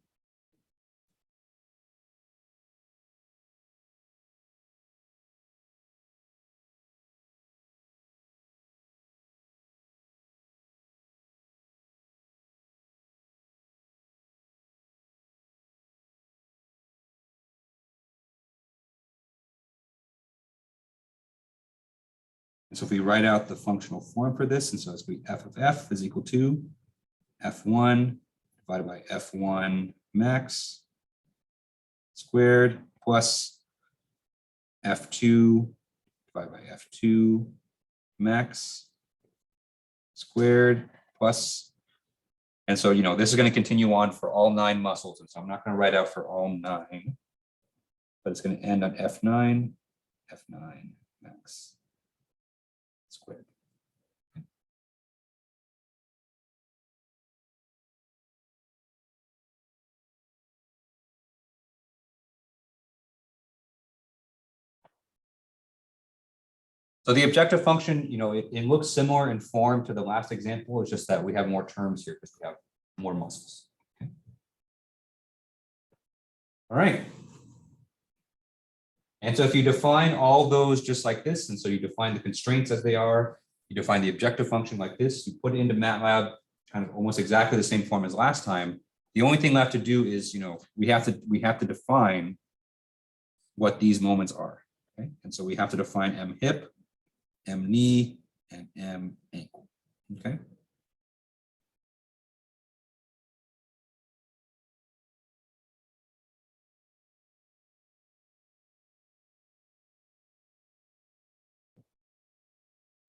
And so if we write out the functional form for this, and so it's be f of f is equal to f1 divided by f1 max squared plus f2 divided by f2 max squared plus, and so this is going to continue on for all 9 muscles, and so I'm not going to write out for all 9, but it's going to end on f9 max squared. So the objective function, it looks similar in form to the last example. It's just that we have more terms here because we have more muscles. Okay. All right. And so if you define all those just like this, and so you define the constraints as they are, you define the objective function like this, you put it into MATLAB, kind of almost exactly the same form as last time. The only thing left to do is, we have to define what these moments are. Okay. And so we have to define M hip, M knee, and M ankle. Okay.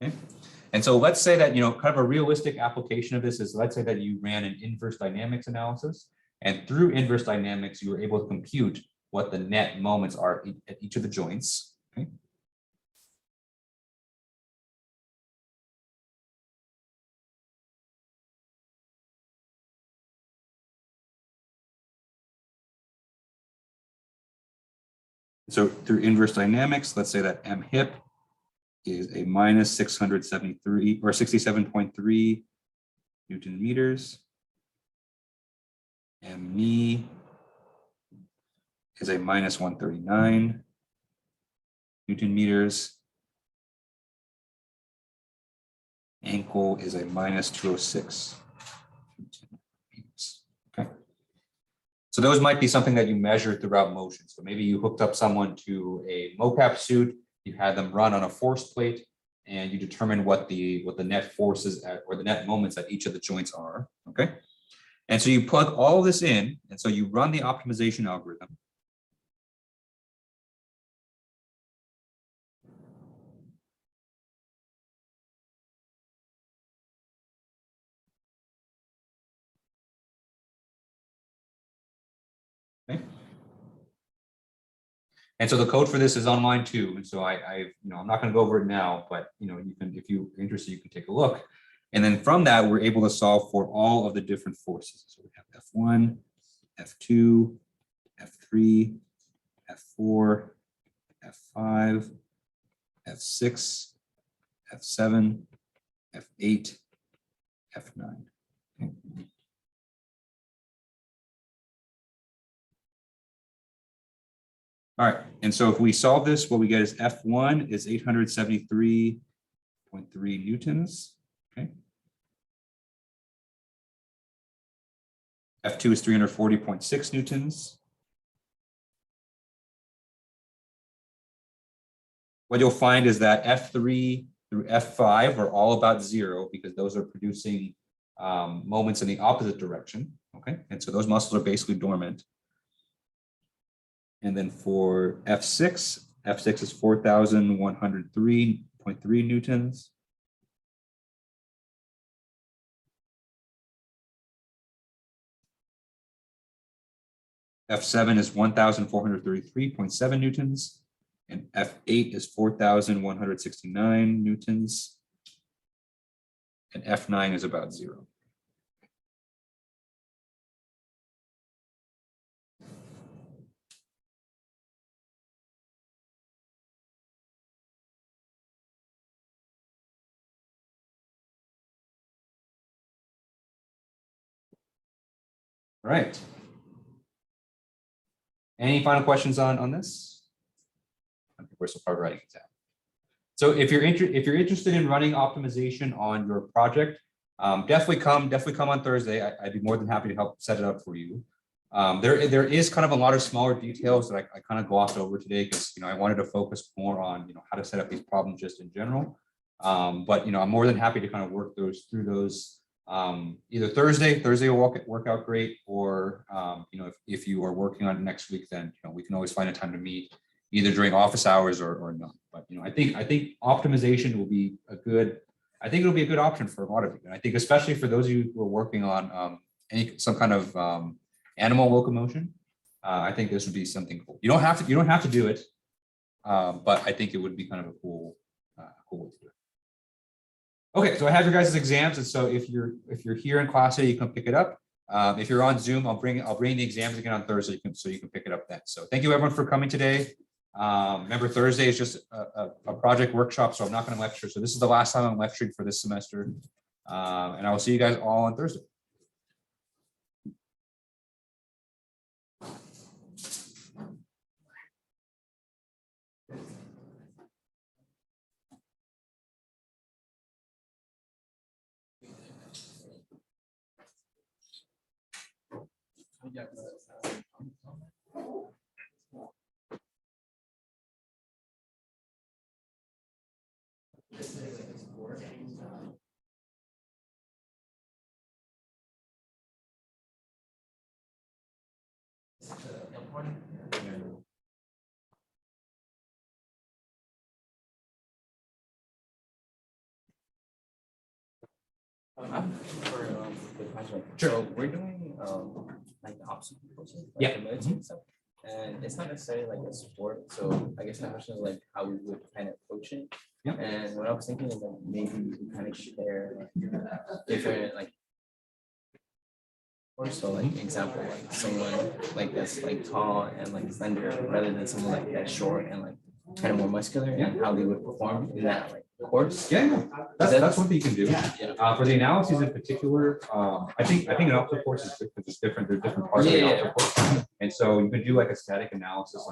Okay. And so let's say that, kind of a realistic application of this is, let's say that you ran an inverse dynamics analysis, and through inverse dynamics, you were able to compute what the net moments are at each of the joints. Okay. So through inverse dynamics, let's say that M hip is a minus 673 or 67.3 Newton meters. M knee is a minus 139 Newton meters. Ankle is a minus 206 Newton meters. Okay. So those might be something that you measure throughout motion. So maybe you hooked up someone to a mocap suit, you had them run on a force plate, and you determine what the net forces or the net moments at each of the joints are. Okay. And so you plug all this in, and so you run the optimization algorithm. Okay. And so the code for this is online too. And so I'm not going to go over it now, but you can, if you're interested, you can take a look. And then from that, we're able to solve for all of the different forces. So we have F1, F2, F3, F4, F5, F6, F7, F8, F9. Okay. All right, and so if we solve this, what we get is F1 is 873.3 newtons. Okay. F2 is 340.6 newtons. What you'll find is that F3 through F5 are all about 0 because those are producing moments in the opposite direction. Okay, and so those muscles are basically dormant. And then for F6 is 4,103.3 newtons. F7 is 1,433.7 newtons. And F8 is 4,169 newtons. And F9 is about 0. All right. Any final questions on this? I think we're so far writing it down. So if you're interested in running optimization on your project, definitely come on Thursday. I'd be more than happy to help set it up for you. There is kind of a lot of smaller details that I kind of glossed over today because I wanted to focus more on how to set up these problems just in general. But I'm more than happy to kind of work through those. Either Thursday will work out great, or if you are working on it next week, then we can always find a time to meet either during office hours or not. But I think optimization will be it'll be a good option for a lot of you, and I think especially for those of you who are working on some kind of animal locomotion. I think this would be something cool. You don't have to do it, but I think it would be kind of a cool way to do it. Okay, so I have your guys' exams, and so if you're here in class today, you can pick it up. If you're on Zoom, I'll bring the exams again on Thursday, so you can pick it up then. So thank you everyone for coming today. Remember, Thursday is just a project workshop, so I'm not going to lecture. So this is the last time I'm lecturing for this semester. And I will see you guys all on Thursday.
For the project.
Sure.
So we're doing like the obstacle courses, like
Yeah.
the military and stuff. And it's not necessarily like a sport. So I guess my question is like how we would kind of approach it.
Yeah.
And what I was thinking is that maybe we can kind of share different like also like example like someone like that's like tall and like slender rather than someone like that's short and like kind of more muscular and how they would perform in that like course.
Yeah, that's what you can do.
Yeah.
For the analyses in particular, I think an obstacle course is different. There's different parts of the
Yeah.
obstacle course. And so you could do like a static analysis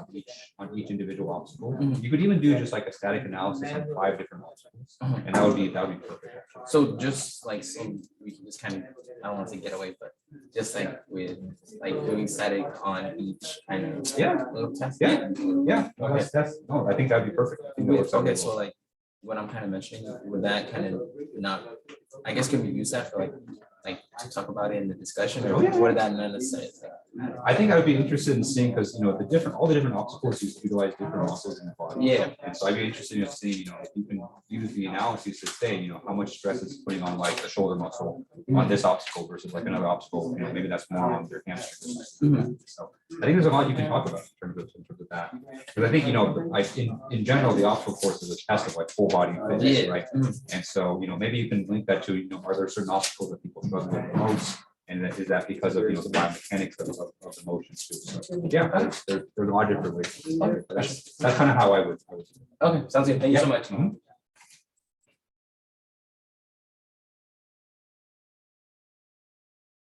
on each individual obstacle.
Mhm.
You could even do just like a static analysis on 5 different obstacles.
Mhm.
And that would be perfect. Actually.
So just like some, we can just kind of, I don't want to say get away, but just like with like doing static on each kind of little test.
Yeah. Yeah, no,
Okay.
I think that'd be perfect. I think that works out
Okay,
really
so
well.
like what I'm kind of mentioning, would that kind of not, I guess, can we use that for like to talk about it in the discussion or
Oh, yeah.
what that not necessarily?
I think I would be interested in seeing, because all the different obstacles utilize different muscles in the body.
Yeah.
And so I'd be interested in seeing, if you can use the analysis to say, how much stress it's putting on like the shoulder muscle on this obstacle versus like another obstacle, maybe that's more on their hamstrings.
Mhm.
So I think there's a lot you can talk about in terms of that. Because I think, in general, the obstacle course is a test of like full body fitness,
Yeah.
right?
Mhm.
And so, maybe you can link that to, are there certain obstacles that people struggle with the most? And is that because of, the biomechanics of the motion too? So, yeah, there's a lot of different ways. That's kind of how I would.
Okay, sounds good. Thank you so much.
Mhm.